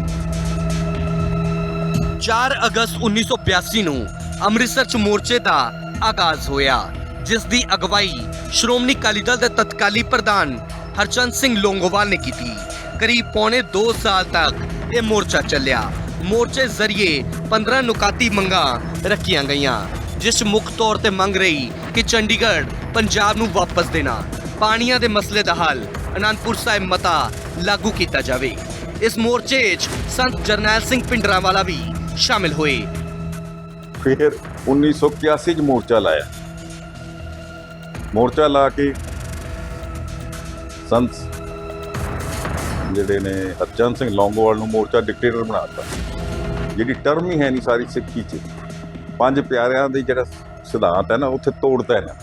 4 ਅਗਸਤ 1982 ਨੂੰ ਅੰਮ੍ਰਿਤਸਰ 'ਚ ਮੋਰਚੇ ਦਾ ਆਗਾਜ਼ ਹੋਇਆ, ਜਿਸ ਦੀ ਅਗਵਾਈ ਸ਼੍ਰੋਮਣੀ ਅਕਾਲੀ ਦਲ ਦੇ ਤਤਕਾਲੀ ਪ੍ਰਧਾਨ ਹਰਚੰਦ ਸਿੰਘ ਲੋਂਗੋਵਾਲ ਨੇ ਕੀਤੀ। ਕਰੀਬ ਪੌਣੇ 2 ਸਾਲ ਤੱਕ ਇਹ ਮੋਰਚਾ ਚੱਲਿਆ। ਮੋਰਚੇ ਜ਼ਰੀਏ 15 ਨੁਕਾਤੀ ਮੰਗਾਂ ਰੱਖੀਆਂ ਗਈਆਂ, ਜਿਸ ਮੁੱਖ ਤੌਰ ਤੇ ਮੰਗ ਰਹੀ ਕਿ ਚੰਡੀਗੜ੍ਹ ਪੰਜਾਬ ਨੂੰ ਵਾਪਸ ਦੇਣਾ, ਪਾਣੀਆਂ ਦੇ ਮਸਲੇ ਦਾ ਹੱਲ, ਅਨੰਦਪੁਰ ਸਾਹਿਬ ਮਤਾ ਲਾਗੂ ਕੀਤਾ ਜਾਵੇ। ਇਸ ਮੋਰਚੇ 'ਚ ਸੰਤ ਜਰਨੈਲ ਸਿੰਘ ਭਿੰਡਰਾਂਵਾਲਾ ਵੀ ਸ਼ਾਮਿਲ ਹੋਏ। ਫਿਰ 1981 'ਚ ਮੋਰਚਾ ਲਾਇਆ। ਮੋਰਚਾ ਲਾ ਕੇ ਸੰਤ ਜਿਹੜੇ ਨੇ ਹਰਚੰਦ ਸਿੰਘ ਲੌਂਗੋਵਾਲ ਨੂੰ ਮੋਰਚਾ ਡਿਕਟੇਟਰ ਬਣਾ ਦਿੱਤਾ, ਜਿਹੜੀ ਟਰਮ ਹੀ ਹੈ ਨਹੀਂ ਸਾਰੀ ਸਿੱਖੀ 'ਚ। 5 ਪਿਆਰਿਆਂ ਦੇ ਜਿਹੜਾ ਸਿਧਾਂਤ ਹੈ ਨਾ, ਉੱਥੇ ਤੋੜਤਾ ਹੈ ਨਾ,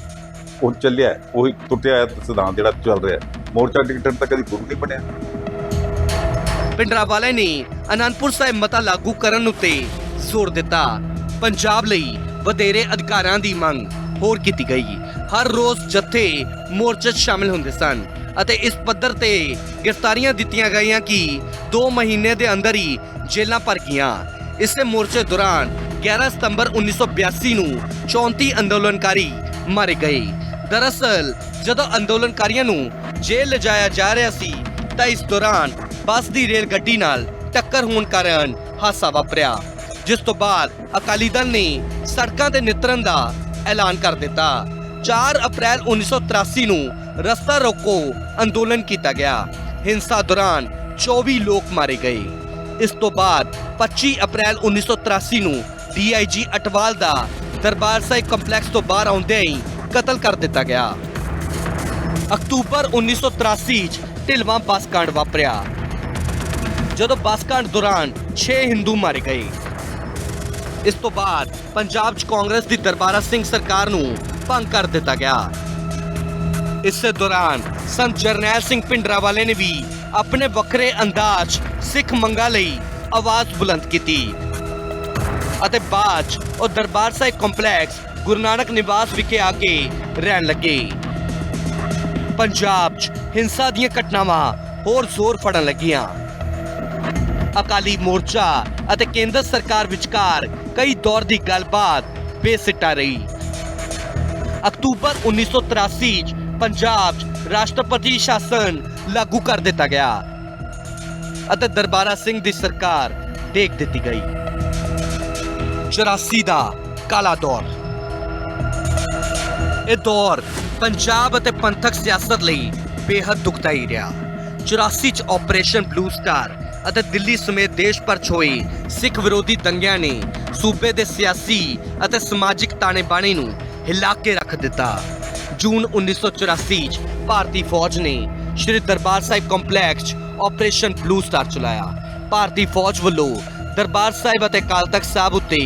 ਉਹ ਚੱਲਿਆ, ਉਹੀ ਟੁੱਟਿਆ ਹੈ ਸਿਧਾਂਤ ਜਿਹੜਾ ਚੱਲ ਰਿਹਾ। ਮੋਰਚਾ ਡਿਕਟੇਟਰ ਤਾਂ ਕਦੀ ਗੁਰੂ ਨਹੀਂ ਬਣਿਆ। ਭਿੰਡਰਾਂਵਾਲੇ ਨੇ ਅਨੰਦਪੁਰ ਸਾਹਿਬ ਮਤਾ ਲਾਗੂ ਕਰਨ ਉੱਤੇ ਜ਼ੋਰ ਦਿੱਤਾ। ਪੰਜਾਬ ਲਈ ਵਧੇਰੇ ਅਧਿਕਾਰਾਂ ਦੀ ਮੰਗ ਹੋਰ ਕੀਤੀ ਗਈ। ਹਰ ਰੋਜ਼ ਜੱਥੇ ਮੋਰਚੇ 'ਚ ਸ਼ਾਮਿਲ ਹੁੰਦੇ ਸਨ ਅਤੇ ਇਸ ਪੱਧਰ ਤੇ ਗ੍ਰਿਫਤਾਰੀਆਂ ਦਿੱਤੀਆਂ ਗਈਆਂ ਕਿ 2 ਮਹੀਨੇ ਦੇ ਅੰਦਰ ਹੀ ਜੇਲ੍ਹਾਂ ਭਰ ਗਈਆਂ। ਇਸੇ ਮੋਰਚੇ ਦੌਰਾਨ 11 ਸਤੰਬਰ 1982 ਨੂੰ 34 ਅੰਦੋਲਨਕਾਰੀ ਮਾਰੇ ਗਏ। ਦਰਅਸਲ ਜਦੋਂ ਅੰਦੋਲਨਕਾਰੀਆਂ ਨੂੰ ਜੇਲ੍ਹ ਲਿਜਾਇਆ ਜਾ ਰਿਹਾ ਸੀ ਤਾਂ ਇਸ ਦੌਰਾਨ ਬੱਸ ਦੀ ਰੇਲ ਗੱਡੀ ਨਾਲ ਟੱਕਰ ਹੋਣ ਕਾਰਨ ਹਾਦਸਾ ਵਾਪਰਿਆ, ਜਿਸ ਤੋਂ ਬਾਅਦ ਅਕਾਲੀ ਦਲ ਨੇ ਸੜਕਾਂ ਤੇ ਨਿਤਰਨ ਦਾ ਐਲਾਨ ਕਰ ਦਿੱਤਾ। 4 ਅਪ੍ਰੈਲ 1983 ਨੂੰ ਰਸਤਾ ਰੋਕੋ ਅੰਦੋਲਨ ਕੀਤਾ ਗਿਆ। ਹਿੰਸਾ ਦੌਰਾਨ 24 ਲੋਕ ਮਾਰੇ ਗਏ। ਇਸ ਤੋਂ ਬਾਅਦ 25 ਅਪ੍ਰੈਲ 1983 ਨੂੰ DIG ਅਟਵਾਲ ਦਾ ਦਰਬਾਰ ਸਾਹਿਬ ਕੰਪਲੈਕਸ ਤੋਂ ਬਾਹਰ ਆਉਂਦਿਆਂ ਹੀ ਕਤਲ ਕਰ ਦਿੱਤਾ ਗਿਆ। ਅਕਤੂਬਰ 1983 'ਚ ਢਿਲਵਾਂ ਬੱਸ ਕਾਂਡ ਵਾਪਰਿਆ। ਜਦੋਂ ਬੱਸ ਕਾਂਡ ਦੌਰਾਨ 6 ਹਿੰਦੂ ਮਾਰੇ ਗਏ। ਇਸ ਤੋਂ ਬਾਅਦ ਪੰਜਾਬ 'ਚ ਕਾਂਗਰਸ ਦੀ ਦਰਬਾਰਾ ਸਿੰਘ ਸਰਕਾਰ ਨੂੰ ਭੰਗ ਕਰ ਦਿੱਤਾ ਗਿਆ। ਇਸੇ ਦੌਰਾਨ ਸੰਤ ਜਰਨੈਲ ਸਿੰਘ ਭਿੰਡਰਾਂਵਾਲੇ ਨੇ ਵੀ ਆਪਣੇ ਵੱਖਰੇ ਅੰਦਾਜ਼ ਸਿੱਖ ਮੰਗਾਂ ਲਈ ਆਵਾਜ਼ ਬੁਲੰਦ ਕੀਤੀ ਅਤੇ ਬਾਅਦ 'ਚ ਉਹ ਦਰਬਾਰ ਸਾਹਿਬ ਕੰਪਲੈਕਸ ਗੁਰੂ ਨਾਨਕ ਨਿਵਾਸ ਵਿਖੇ ਆ ਕੇ ਰਹਿਣ ਲੱਗੇ। ਪੰਜਾਬ 'ਚ ਹਿੰਸਾ ਦੀਆਂ ਘਟਨਾਵਾਂ ਹੋਰ ਜ਼ੋਰ ਫੜਨ ਲੱਗੀਆਂ। ਅਕਾਲੀ ਮੋਰਚਾ ਅਤੇ ਕੇਂਦਰ ਸਰਕਾਰ ਵਿਚਕਾਰ ਕਈ ਦੌਰ ਦੀ ਗੱਲਬਾਤ ਬੇਸਿੱਟਾ ਰਹੀ। ਅਕਤੂਬਰ 1983 'ਚ ਪੰਜਾਬ 'ਚ ਰਾਸ਼ਟਰਪਤੀ ਸ਼ਾਸਨ ਲਾਗੂ ਕਰ ਦਿੱਤਾ ਗਿਆ ਅਤੇ ਦਰਬਾਰਾ ਸਿੰਘ ਦੀ ਸਰਕਾਰ ਡੇਗ ਦਿੱਤੀ ਗਈ। 84 ਦਾ ਕਾਲਾ ਦੌਰ। ਇਹ ਦੌਰ ਪੰਜਾਬ ਅਤੇ ਪੰਥਕ ਸਿਆਸਤ ਲਈ ਬੇहद ਦੁਖਦਾਈ ਰਿਹਾ। 84 ਚ ਆਪਰੇਸ਼ਨ ਬਲੂ ਸਟਾਰ ਅਤੇ ਦਿੱਲੀ ਸਮੇਤ ਦੇਸ਼ ਭਰ 'ਚ ਹੋਏ ਸਿੱਖ ਵਿਰੋਧੀ ਦੰਗਿਆਂ ਨੇ ਸੂਬੇ ਦੇ ਸਿਆਸੀ ਅਤੇ ਸਮਾਜਿਕ ਤਾਣੇ-ਬਾਣੇ ਨੂੰ ਹਿਲਾ ਕੇ ਰੱਖ ਦਿੱਤਾ। ਜੂਨ 1984 ਚ ਭਾਰਤੀ ਫੌਜ ਨੇ ਸ਼੍ਰੀ ਦਰਬਾਰ ਸਾਹਿਬ ਕੰਪਲੈਕਸ 'ਚ ਆਪਰੇਸ਼ਨ ਬਲੂ ਸਟਾਰ ਚਲਾਇਆ। ਭਾਰਤੀ ਫੌਜ ਵੱਲੋਂ ਦਰਬਾਰ ਸਾਹਿਬ ਅਤੇ ਅਕਾਲ ਤਖਤ ਸਾਹਿਬ ਉੱਤੇ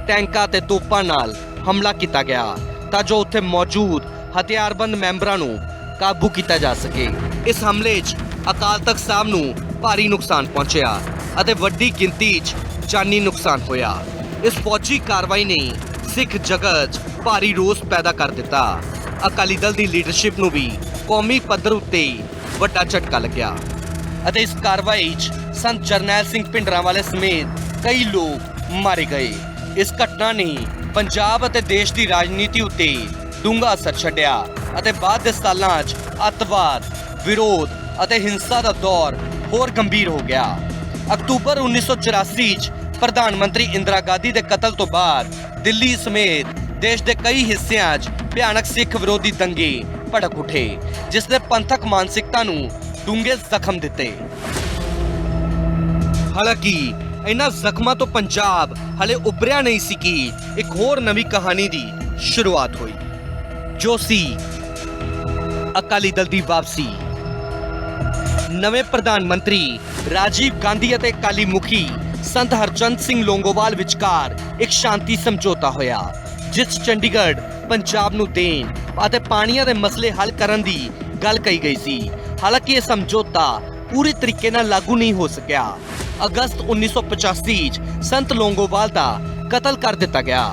ਟੈਂਕਾਂ ਤੇ ਤੋਪਾਂ ਨਾਲ ਹਮਲਾ ਕੀਤਾ ਗਿਆ ਤਾਂ ਜੋ ਉੱਥੇ ਮੌਜੂਦ ਹਥਿਆਰਬੰਦ ਮੈਂਬਰਾਂ ਨੂੰ ਕਾਬੂ ਕੀਤਾ ਜਾ ਸਕੇ। ਇਸ ਹਮਲੇ 'ਚ ਅਕਾਲ ਤਖਤ ਸਾਹਿਬ ਨੂੰ ਭਾਰੀ ਨੁਕਸਾਨ ਪਹੁੰਚਿਆ ਅਤੇ ਵੱਡੀ ਗਿਣਤੀ 'ਚ ਜਾਨੀ ਨੁਕਸਾਨ ਹੋਇਆ। ਇਸ ਫੌਜੀ ਕਾਰਵਾਈ ਨੇ ਸਿੱਖ ਜਗਤ 'ਚ ਭਾਰੀ ਰੋਸ ਪੈਦਾ ਕਰ ਦਿੱਤਾ। ਅਕਾਲੀ ਦਲ ਦੀ ਲੀਡਰਸ਼ਿਪ ਨੂੰ ਵੀ ਕੌਮੀ ਪੱਧਰ ਉੱਤੇ ਵੱਡਾ ਝਟਕਾ ਲੱਗਿਆ ਅਤੇ ਇਸ ਕਾਰਵਾਈ 'ਚ ਸੰਤ ਜਰਨੈਲ ਸਿੰਘ ਭਿੰਡਰਾਂਵਾਲੇ ਸਮੇਤ ਕਈ ਲੋਕ ਮਾਰੇ ਗਏ। ਇਸ ਘਟਨਾ ਨੇ ਪੰਜਾਬ ਅਤੇ ਦੇਸ਼ ਦੀ ਰਾਜਨੀਤੀ ਉੱਤੇ ਡੂੰਘਾ ਅਸਰ ਛੱਡਿਆ ਅਤੇ ਬਾਅਦ ਦੇ ਸਾਲਾਂ 'ਚ ਅੱਤਵਾਦ, ਵਿਰੋਧ ਅਤੇ ਹਿੰਸਾ ਦਾ ਦੌਰ ਹੋਰ ਗੰਭੀਰ ਹੋ ਗਿਆ। ਅਕਤੂਬਰ 1984 'ਚ ਪ੍ਰਧਾਨ ਮੰਤਰੀ ਇੰਦਰਾ ਗਾਂਧੀ ਦੇ ਕਤਲ ਤੋਂ ਬਾਅਦ ਦਿੱਲੀ ਸਮੇਤ ਦੇਸ਼ ਦੇ ਕਈ ਹਿੱਸਿਆਂ 'ਚ ਭਿਆਨਕ ਸਿੱਖ ਵਿਰੋਧੀ ਦੰਗੇ ਭੜਕ ਉੱਠੇ, ਜਿਸ ਨੇ ਪੰਥਕ ਮਾਨਸਿਕਤਾ ਨੂੰ ਡੂੰਘੇ ਜ਼ਖਮ ਦਿੱਤੇ। ਹਾਲਾਂਕਿ ਇਹਨਾਂ ਜ਼ਖਮਾਂ ਤੋਂ ਪੰਜਾਬ ਹਲੇ ਉਭਰਿਆ ਨਹੀਂ ਸੀ ਕਿ ਇੱਕ ਹੋਰ ਨਵੀਂ ਕਹਾਣੀ ਦੀ ਸ਼ੁਰੂਆਤ ਹੋਈ, ਜੋ ਸੀ ਅਕਾਲੀ ਦਲ ਦੀ ਵਾਪਸੀ। ਨਵੇਂ ਪ੍ਰਧਾਨ ਮੰਤਰੀ ਰਾਜੀਵ ਗਾਂਧੀ ਅਤੇ ਅਕਾਲੀ ਮੁਖੀ ਸੰਤ ਹਰਚੰਦ ਸਿੰਘ ਲੋਂਗੋਵਾਲ ਵਿਚਕਾਰ ਇੱਕ ਸ਼ਾਂਤੀ ਸਮਝੌਤਾ ਹੋਇਆ, ਜਿਸ 'ਚ ਚੰਡੀਗੜ੍ਹ ਪੰਜਾਬ ਨੂੰ ਦੇਣ ਅਤੇ ਪਾਣੀਆਂ ਦੇ ਮਸਲੇ ਹੱਲ ਕਰਨ ਦੀ ਗੱਲ ਕਹੀ ਗਈ ਸੀ। ਹਾਲਾਂਕਿ ਇਹ ਸਮਝੌਤਾ ਪੂਰੀ ਤਰੀਕੇ ਨਾਲ ਲਾਗੂ ਨਹੀਂ ਹੋ ਸਕਿਆ। ਅਗਸਤ 1985 'ਚ ਸੰਤ ਲੋਂਗੋਵਾਲ ਦਾ ਕਤਲ ਕਰ ਦਿੱਤਾ ਗਿਆ।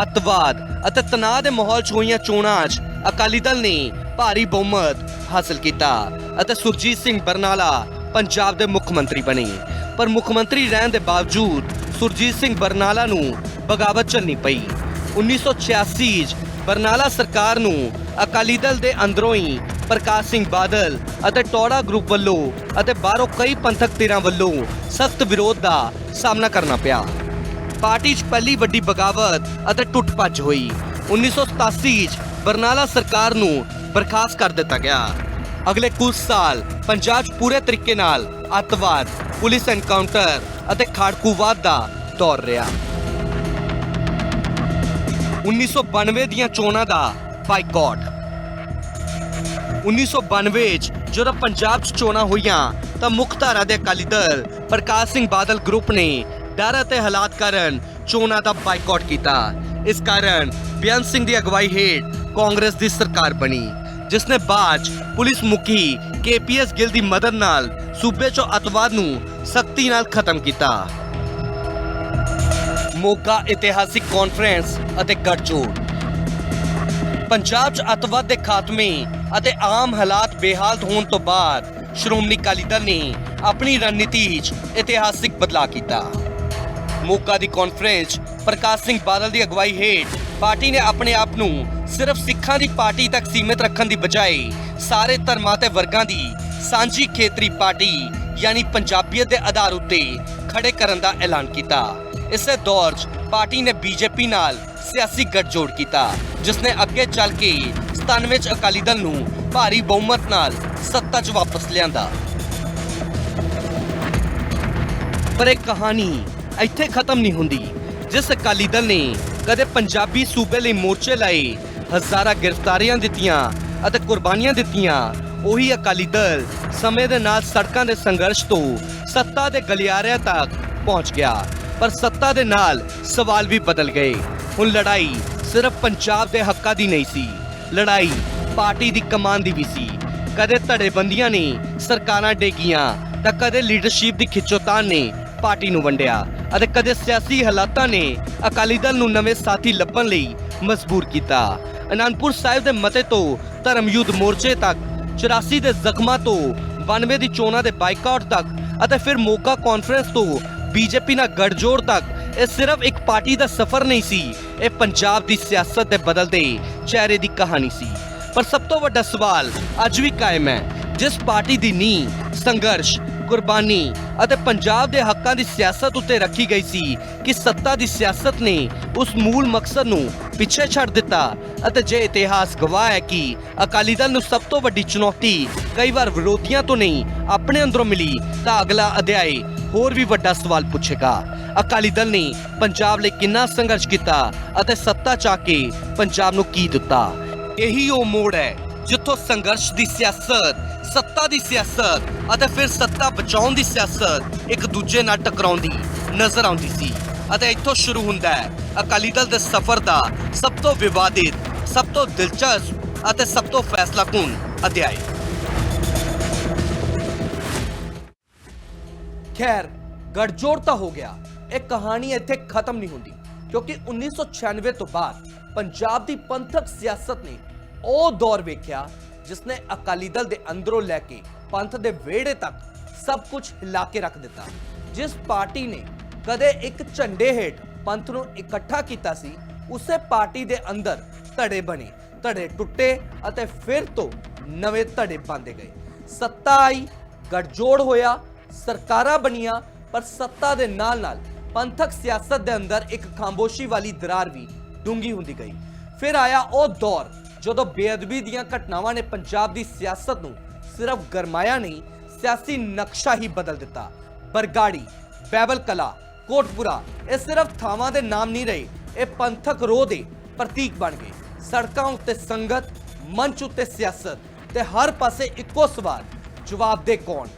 ਅੱਤਵਾਦ ਅਤੇ ਤਣਾਅ ਦੇ ਮਾਹੌਲ 'ਚ ਹੋਈਆਂ ਚੋਣਾਂ 'ਚ ਅਕਾਲੀ ਦਲ ਨੇ ਭਾਰੀ ਬਹੁਮਤ ਹਾਸਲ ਕੀਤਾ ਅਤੇ ਸੁਰਜੀਤ ਸਿੰਘ ਬਰਨਾਲਾ ਪੰਜਾਬ ਦੇ ਮੁੱਖ ਮੰਤਰੀ ਬਣੇ। ਪਰ ਮੁੱਖ ਮੰਤਰੀ ਰਹਿਣ ਦੇ ਬਾਵਜੂਦ ਸੁਰਜੀਤ ਸਿੰਘ ਬਰਨਾਲਾ ਨੂੰ ਬਗਾਵਤ ਝੱਲਣੀ ਪਈ। 1986 'ਚ ਬਰਨਾਲਾ ਸਰਕਾਰ ਨੂੰ ਅਕਾਲੀ ਦਲ ਦੇ ਅੰਦਰੋਂ ਹੀ ਪ੍ਰਕਾਸ਼ ਸਿੰਘ ਬਾਦਲ ਅਤੇ ਟੌੜਾ ਗਰੁੱਪ ਵੱਲੋਂ ਅਤੇ ਬਾਹਰੋਂ ਕਈ ਪੰਥਕ ਧਿਰਾਂ ਵੱਲੋਂ ਸਖਤ ਵਿਰੋਧ ਦਾ ਸਾਹਮਣਾ ਕਰਨਾ ਪਿਆ। ਪਾਰਟੀ 'ਚ ਪਹਿਲੀ ਵੱਡੀ ਬਗਾਵਤ ਅਤੇ ਟੁੱਟ ਭੱਜ ਹੋਈ। 1987 'ਚ ਬਰਨਾਲਾ ਸਰਕਾਰ ਨੂੰ ਬਰਖਾਸਤ ਕਰ ਦਿੱਤਾ ਗਿਆ। ਅਗਲੇ ਕੁਝ ਸਾਲ ਪੰਜਾਬ 'ਚ ਪੂਰੇ ਤਰੀਕੇ ਨਾਲ ਅੱਤਵਾਦ, ਪੁਲਿਸ ਐਨਕਾਊਂਟਰ ਅਤੇ ਖਾੜਕੂਵਾਦ ਦਾ ਦੌਰ ਰਿਹਾ। 1992 ਦੀਆਂ ਚੋਣਾਂ ਦਾ ਬਾਈਕਾਟ। 1992 'ਚ ਜਦੋਂ ਪੰਜਾਬ 'ਚ ਚੋਣਾਂ ਹੋਈਆਂ ਤਾਂ ਮੁੱਖ ਧਾਰਾ ਦੇ ਅਕਾਲੀ ਦਲ ਪ੍ਰਕਾਸ਼ ਸਿੰਘ ਬਾਦਲ ਗਰੁੱਪ ਨੇ ਡਰ ਅਤੇ ਹਾਲਾਤ ਕਾਰਨ ਚੋਣਾਂ ਦਾ ਬਾਈਕਾਟ ਕੀਤਾ। ਇਸ ਕਾਰਨ ਬੇਅੰਤ ਸਿੰਘ ਦੀ ਅਗਵਾਈ ਹੇਠ ਕਾਂਗਰਸ ਦੀ ਸਰਕਾਰ ਬਣੀ, ਜਿਸ ਨੇ ਬਾਅਦ 'ਚ ਪੁਲਿਸ ਮੁਖੀ KPS ਗਿੱਲ ਦੀ ਮਦਦ ਨਾਲ ਸੂਬੇ 'ਚੋਂ ਅੱਤਵਾਦ ਨੂੰ ਸਖਤੀ ਨਾਲ ਖਤਮ ਕੀਤਾ। ਮੋਗਾ ਇਤਿਹਾਸਿਕ ਕਾਨਫਰੰਸ ਅਤੇ ਗੱਠਜੋੜ। ਪੰਜਾਬ 'ਚ ਅੱਤਵਾਦ ਦੇ ਖਾਤਮੇ ਅਤੇ ਆਮ ਹਾਲਾਤ ਬੇਹਾਲ ਹੋਣ ਤੋਂ ਬਾਅਦ ਸ਼੍ਰੋਮਣੀ ਅਕਾਲੀ ਦਲ ਨੇ ਆਪਣੀ ਰਣਨੀਤੀ 'ਚ ਇਤਿਹਾਸਿਕ ਬਦਲਾਅ ਕੀਤਾ। ਮੋਗਾ ਦੀ ਕਾਨਫਰੰਸ ਪ੍ਰਕਾਸ਼ ਸਿੰਘ ਬਾਦਲ ਦੀ ਅਗਵਾਈ ਹੇਠ ਪਾਰਟੀ ਨੇ ਆਪਣੇ ਆਪ ਨੂੰ ਸਿਰਫ ਸਿੱਖਾਂ ਦੀ ਪਾਰਟੀ ਤੱਕ ਸੀਮਿਤ ਰੱਖਣ ਦੀ ਬਜਾਏ ਸਾਰੇ ਧਰਮਾਂ ਤੇ ਵਰਗਾਂ ਦੀ ਸਾਂਝੀ ਖੇਤਰੀ ਪਾਰਟੀ ਯਾਨੀ ਪੰਜਾਬੀਅਤ ਦੇ ਆਧਾਰ ਉੱਤੇ ਖੜੇ ਕਰਨ ਦਾ ਐਲਾਨ ਕੀਤਾ। ਇਸੇ ਦੌਰ 'ਚ ਪਾਰਟੀ ਨੇ BJP ਨਾਲ ਸਿਆਸੀ ਗੱਠਜੋੜ ਕੀਤਾ, ਜਿਸ ਨੇ ਅੱਗੇ ਚੱਲ ਕੇ 97 'ਚ ਅਕਾਲੀ ਦਲ ਨੂੰ ਭਾਰੀ ਬਹੁਮਤ ਨਾਲ ਸੱਤਾ 'ਚ ਵਾਪਸ ਲਿਆਂਦਾ। ਪਰ ਇਹ ਕਹਾਣੀ ਇੱਥੇ ਖਤਮ ਨਹੀਂ ਹੁੰਦੀ। ਜਿਸ ਅਕਾਲੀ ਦਲ ਨੇ ਕਦੇ ਪੰਜਾਬੀ ਸੂਬੇ ਲਈ ਮੋਰਚੇ ਲਾਏ, ਹਜ਼ਾਰਾਂ ਗ੍ਰਿਫਤਾਰੀਆਂ ਦਿੱਤੀਆਂ ਅਤੇ ਕੁਰਬਾਨੀਆਂ ਦਿੱਤੀਆਂ, ਉਹੀ ਅਕਾਲੀ ਦਲ ਸਮੇਂ ਦੇ ਨਾਲ ਸੜਕਾਂ ਦੇ ਸੰਘਰਸ਼ ਤੋਂ ਸੱਤਾ ਦੇ ਗਲਿਆਰਿਆਂ ਤੱਕ ਪਹੁੰਚ ਗਿਆ। ਪਰ ਸੱਤਾ ਦੇ ਨਾਲ ਸਵਾਲ ਵੀ ਬਦਲ ਗਏ। ਹੁਣ ਲੜਾਈ ਸਿਰਫ ਪੰਜਾਬ ਦੇ ਹੱਕਾਂ ਦੀ ਨਹੀਂ ਸੀ, ਲੜਾਈ ਪਾਰਟੀ ਦੀ ਕਮਾਨ ਦੀ ਵੀ ਸੀ। ਕਦੇ ਧੜੇਬੰਦੀਆਂ ਨੇ ਸਰਕਾਰਾਂ ਡੇਗੀਆਂ ਤਾਂ ਕਦੇ ਲੀਡਰਸ਼ਿਪ ਦੀ ਖਿੱਚੋਤਾਣ ਨੇ ਪਾਰਟੀ ਨੂੰ ਵੰਡਿਆ ਅਤੇ ਕਦੇ ਸਿਆਸੀ ਹਾਲਾਤਾਂ ਨੇ ਅਕਾਲੀ ਦਲ ਨੂੰ ਨਵੇਂ ਸਾਥੀ ਲੱਭਣ ਲਈ ਮਜਬੂਰ ਕੀਤਾ। ਅਨੰਦਪੁਰ ਸਾਹਿਬ ਦੇ ਮਤੇ ਤੋਂ ਧਰਮ ਯੁੱਧ ਮੋਰਚੇ ਤੱਕ, 84 ਦੇ ਜ਼ਖਮਾਂ ਤੋਂ 92 ਦੀ ਚੋਣਾਂ ਦੇ ਬਾਈਕਾਟ ਤੱਕ ਅਤੇ ਫਿਰ ਮੋਗਾ ਕਾਨਫਰੰਸ ਤੋਂ ਬੀਜੇਪੀ ਨਾਲ ਗੱਠਜੋੜ ਤੱਕ, ਇਹ ਸਿਰਫ ਇੱਕ ਪਾਰਟੀ ਦਾ ਸਫ਼ਰ ਨਹੀਂ ਸੀ, ਇਹ ਪੰਜਾਬ ਦੀ ਸਿਆਸਤ ਦੇ ਬਦਲਦੇ ਚਿਹਰੇ ਦੀ ਕਹਾਣੀ ਸੀ। ਪਰ ਸਭ ਤੋਂ ਵੱਡਾ ਸਵਾਲ ਅੱਜ ਵੀ ਕਾਇਮ ਹੈ। ਜਿਸ ਪਾਰਟੀ ਦੀ ਨੀਂਹ ਸੰਘਰਸ਼, ਕੁਰਬਾਨੀ ਅਤੇ ਪੰਜਾਬ ਦੇ ਹੱਕਾਂ ਦੀ ਸਿਆਸਤ ਉੱਤੇ ਰੱਖੀ ਗਈ ਸੀ, ਕਿ ਸੱਤਾ ਦੀ ਸਿਆਸਤ ਨੇ ਉਸ ਮੂਲ ਮਕਸਦ ਨੂੰ ਪਿੱਛੇ ਛੱਡ ਦਿੱਤਾ। ਅਤੇ ਜੇ ਇਤਿਹਾਸ ਗਵਾਹ ਹੈ ਕਿ ਅਕਾਲੀ ਦਲ ਨੂੰ ਸਭ ਤੋਂ ਵੱਡੀ ਚੁਣੌਤੀ ਕਈ ਵਾਰ ਵਿਰੋਧੀਆਂ ਤੋਂ ਨਹੀਂ ਆਪਣੇ ਅੰਦਰੋਂ ਮਿਲੀ, ਤਾਂ ਅਗਲਾ ਅਧਿਆਇ ਹੋਰ ਵੀ ਵੱਡਾ ਸਵਾਲ ਪੁੱਛੇਗਾ। ਅਕਾਲੀ ਦਲ ਨੇ ਪੰਜਾਬ ਲਈ ਕਿੰਨਾ ਸੰਘਰਸ਼ ਕੀਤਾ ਅਤੇ ਸੱਤਾ ਚਾ ਕੇ ਪੰਜਾਬ ਨੂੰ ਕੀ ਦਿੱਤਾ। ਇਹੀ ਉਹ ਮੋੜ ਹੈ ਜਿੱਥੋਂ ਸੰਘਰਸ਼ ਦੀ ਸਿਆਸਤ, ਸੱਤਾ ਦੀ ਸਿਆਸਤ ਅਤੇ ਫਿਰ ਸੱਤਾ ਬਚਾਉਣ ਦੀ ਸਿਆਸਤ ਇੱਕ ਦੂਜੇ ਨਾਲ ਟਕਰਾਉਂਦੀ ਨਜ਼ਰ ਆਉਂਦੀ ਸੀ। ਅਤੇ ਇੱਥੋਂ ਸ਼ੁਰੂ ਹੁੰਦਾ ਹੈ ਅਕਾਲੀ ਦਲ ਦੇ ਸਫ਼ਰ ਦਾ ਸਭ ਤੋਂ ਵਿਵਾਦਿਤ, ਸਭ ਤੋਂ ਦਿਲਚਸਪ ਅਤੇ ਸਭ ਤੋਂ ਫੈਸਲਾਕੁਨ ਅਧਿਆਇ। ਖੈਰ, ਗੱਠਜੋੜ ਤਾਂ ਹੋ ਗਿਆ, ਇਹ ਕਹਾਣੀ ਇੱਥੇ ਖਤਮ ਨਹੀਂ ਹੁੰਦੀ, ਕਿਉਂਕਿ 1996 ਤੋਂ ਬਾਅਦ ਪੰਜਾਬ ਦੀ ਪੰਥਕ ਸਿਆਸਤ ਨੇ ਉਹ ਦੌਰ ਵੇਖਿਆ ਜਿਸਨੇ ਅਕਾਲੀ ਦਲ ਦੇ ਅੰਦਰੋਂ ਲੈ ਕੇ ਪੰਥ ਦੇ ਵਿਹੜੇ ਤੱਕ ਸਭ ਕੁਝ ਹਿਲਾ ਕੇ ਰੱਖ ਦਿੱਤਾ। ਜਿਸ ਪਾਰਟੀ ਨੇ ਕਦੇ ਇੱਕ ਝੰਡੇ ਹੇਠ ਪੰਥ ਨੂੰ ਇਕੱਠਾ ਕੀਤਾ ਸੀ, ਉਸੇ ਪਾਰਟੀ ਦੇ ਅੰਦਰ ਧੜੇ ਬਣੇ, ਧੜੇ ਟੁੱਟੇ ਅਤੇ ਫਿਰ ਤੋਂ ਨਵੇਂ ਧੜੇ ਬੰਦੇ ਗਏ। ਸੱਤਾ ਆਈ, ਗੱਠਜੋੜ ਹੋਇਆ, ਸਰਕਾਰਾਂ ਬਣੀਆਂ, ਪਰ ਸੱਤਾ ਦੇ ਨਾਲ-ਨਾਲ ਪੰਥਕ ਸਿਆਸਤ ਦੇ ਅੰਦਰ ਇੱਕ ਖਾਮੋਸ਼ੀ ਵਾਲੀ ਦਰਾਰ ਵੀ ਡੂੰਗੀ ਹੁੰਦੀ ਗਈ। ਫਿਰ ਆਇਆ ਉਹ ਦੌਰ ਜਦੋਂ ਬੇਅਦਬੀ ਦੀਆਂ ਘਟਨਾਵਾਂ ਨੇ ਪੰਜਾਬ ਦੀ ਸਿਆਸਤ ਨੂੰ ਸਿਰਫ ਗਰਮਾਇਆ ਨਹੀਂ, ਸਿਆਸੀ ਨਕਸ਼ਾ ਹੀ ਬਦਲ ਦਿੱਤਾ। ਬਰਗਾੜੀ, ਬੈਬਲ ਕਲਾ, ਕੋਟਪੁਰਾ, ਇਹ ਸਿਰਫ ਥਾਵਾਂ ਦੇ ਨਾਮ ਨਹੀਂ ਰਹੇ, ਇਹ ਪੰਥਕ ਰੋਹ ਦੇ ਪ੍ਰਤੀਕ ਬਣ ਗਏ। ਸੜਕਾਂ ਉੱਤੇ ਸੰਗਤ, ਮੰਚ ਉੱਤੇ ਸਿਆਸਤ ਤੇ ਹਰ ਪਾਸੇ ਇੱਕੋ ਸਵਾਲ, ਜਵਾਬਦੇਹ ਕੌਣ,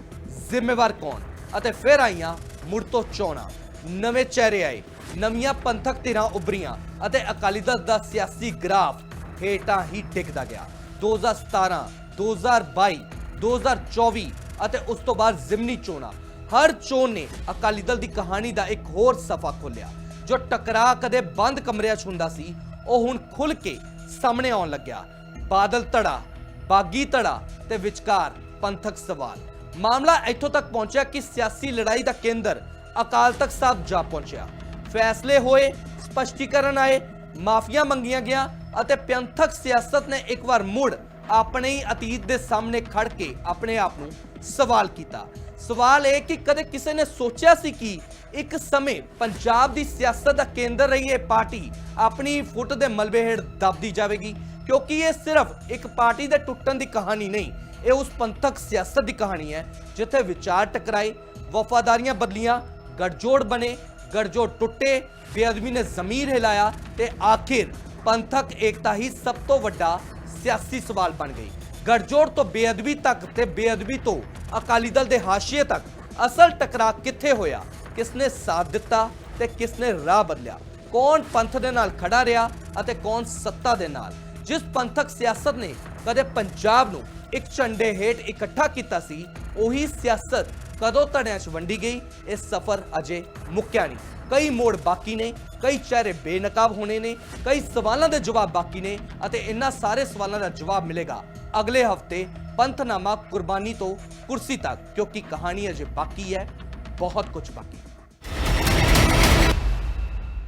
ਜ਼ਿੰਮੇਵਾਰ ਕੌਣ। ਅਤੇ ਫਿਰ ਆਈਆਂ ਮੁੜ ਤੋਂ ਚੋਣਾਂ, ਨਵੇਂ ਚਿਹਰੇ ਆਏ, ਨਵੀਆਂ ਪੰਥਕ ਧਿਰਾਂ ਉੱਭਰੀਆਂ ਅਤੇ ਅਕਾਲੀ ਦਲ ਦਾ ਸਿਆਸੀ ਗ੍ਰਾਫ ਹੇਠਾਂ ਹੀ ਡਿੱਗਦਾ ਗਿਆ। 2017, 2022, 2024 ਅਤੇ ਉਸ ਤੋਂ ਬਾਅਦ ਜ਼ਿਮਨੀ ਚੋਣਾਂ, ਹਰ ਚੋਣ ਨੇ ਅਕਾਲੀ ਦਲ ਦੀ ਕਹਾਣੀ ਦਾ ਇੱਕ ਹੋਰ ਸਫਾ ਖੋਲ੍ਹਿਆ। ਜੋ ਟਕਰਾਅ ਕਦੇ ਬੰਦ ਕਮਰਿਆਂ 'ਚ ਹੁੰਦਾ ਸੀ, ਉਹ ਹੁਣ ਖੁੱਲ੍ਹ ਕੇ ਸਾਹਮਣੇ ਆਉਣ ਲੱਗਿਆ। ਬਾਦਲ ਧੜਾ, ਬਾਗੀ ਧੜਾ ਤੇ ਵਿਚਕਾਰ ਪੰਥਕ ਸਵਾਲ। ਮਾਮਲਾ ਇੱਥੋਂ ਤੱਕ ਪਹੁੰਚਿਆ ਕਿ ਸਿਆਸੀ ਲੜਾਈ ਦਾ ਕੇਂਦਰ ਅਕਾਲ ਤਖਤ ਸਾਹਿਬ ਜਾ ਪਹੁੰਚਿਆ। ਫੈਸਲੇ ਹੋਏ, ਸਪਸ਼ਟੀਕਰਨ ਆਏ, ਮਾਫੀਆਂ ਮੰਗੀਆਂ ਗਿਆ ਅਤੇ ਪੰਥਕ ਸਿਆਸਤ ਨੇ ਇੱਕ ਵਾਰ ਮੁੜ ਆਪਣੇ ਹੀ ਅਤੀਤ ਦੇ ਸਾਹਮਣੇ ਖੜ ਕੇ ਆਪਣੇ ਆਪ ਨੂੰ ਸਵਾਲ ਕੀਤਾ। ਸਵਾਲ ਇਹ ਕਿ ਕਦੇ ਕਿਸੇ ਨੇ ਸੋਚਿਆ ਸੀ ਕਿ ਇੱਕ ਸਮੇਂ ਪੰਜਾਬ ਦੀ ਸਿਆਸਤ ਦਾ ਕੇਂਦਰ ਰਹੀ ਇਹ ਪਾਰਟੀ ਆਪਣੀ ਫੁੱਟ ਦੇ ਮਲਬੇ ਹੇਠ ਦਬਦੀ ਜਾਵੇਗੀ? ਕਿਉਂਕਿ ਇਹ ਸਿਰਫ ਇੱਕ ਪਾਰਟੀ ਦੇ ਟੁੱਟਣ ਦੀ ਕਹਾਣੀ ਨਹੀਂ, ਇਹ ਉਸ ਪੰਥਕ ਸਿਆਸਤ ਦੀ ਕਹਾਣੀ ਹੈ ਜਿੱਥੇ ਵਿਚਾਰ ਟਕਰਾਏ, ਵਫਾਦਾਰੀਆਂ ਬਦਲੀਆਂ, ਗੱਠਜੋੜ ਬਣੇ, ਗੱਠਜੋੜ ਟੁੱਟੇ, ਬੇਅਦਬੀ ਨੇ ਜ਼ਮੀਰ ਹਿਲਾਇਆ ਤੇ ਆਖਿਰ ਪੰਥਕ ਏਕਤਾ ਹੀ ਸਭ ਤੋਂ ਵੱਡਾ ਸਿਆਸੀ ਸਵਾਲ ਬਣ ਗਈ। ਗੱਠਜੋੜ ਤੋਂ ਬੇਅਦਬੀ ਤੱਕ ਤੇ ਬੇਅਦਬੀ ਤੋਂ ਅਕਾਲੀ ਦਲ ਦੇ ਹਾਸ਼ੀਏ ਤੱਕ ਅਸਲ ਟਕਰਾਅ ਕਿੱਥੇ ਹੋਇਆ? ਕਿਸਨੇ ਸਾਥ ਦਿੱਤਾ ਤੇ ਕਿਸਨੇ ਰਾਹ ਬਦਲਿਆ? ਕੌਣ ਪੰਥ ਦੇ ਨਾਲ ਖੜਾ ਰਿਹਾ ਅਤੇ ਕੌਣ ਸੱਤਾ ਦੇ ਨਾਲ? ਜਿਸ ਪੰਥਕ ਸਿਆਸਤ ਨੇ ਕਦੇ ਪੰਜਾਬ ਨੂੰ ਇੱਕ ਝੰਡੇ ਹੇਠ ਇਕੱਠਾ ਕੀਤਾ ਸੀ, ਉਹੀ ਸਿਆਸਤ ਕਦੋਂ ਧੜਿਆਂ 'ਚ ਵੰਡੀ ਗਈ? ਇਹ ਸਫ਼ਰ ਅਜੇ ਮੁੱਕਿਆ ਨਹੀਂ। ਕਈ ਮੋੜ ਬਾਕੀ ਨੇ, ਕਈ ਚਿਹਰੇ ਬੇਨਕਾਬ ਹੋਣੇ ਨੇ, ਕਈ ਸਵਾਲਾਂ ਦੇ ਜਵਾਬ ਬਾਕੀ ਨੇ ਅਤੇ ਇਹਨਾਂ ਸਾਰੇ ਸਵਾਲਾਂ ਦਾ ਜਵਾਬ ਮਿਲੇਗਾ ਅਗਲੇ ਹਫਤੇ ਪੰਥਨਾਮਾ ਕੁਰਬਾਨੀ ਤੋਂ ਕੁਰਸੀ ਤੱਕ, ਕਿਉਂਕਿ ਕਹਾਣੀ ਅਜੇ ਬਾਕੀ ਹੈ, ਬਹੁਤ ਕੁਝ ਬਾਕੀ।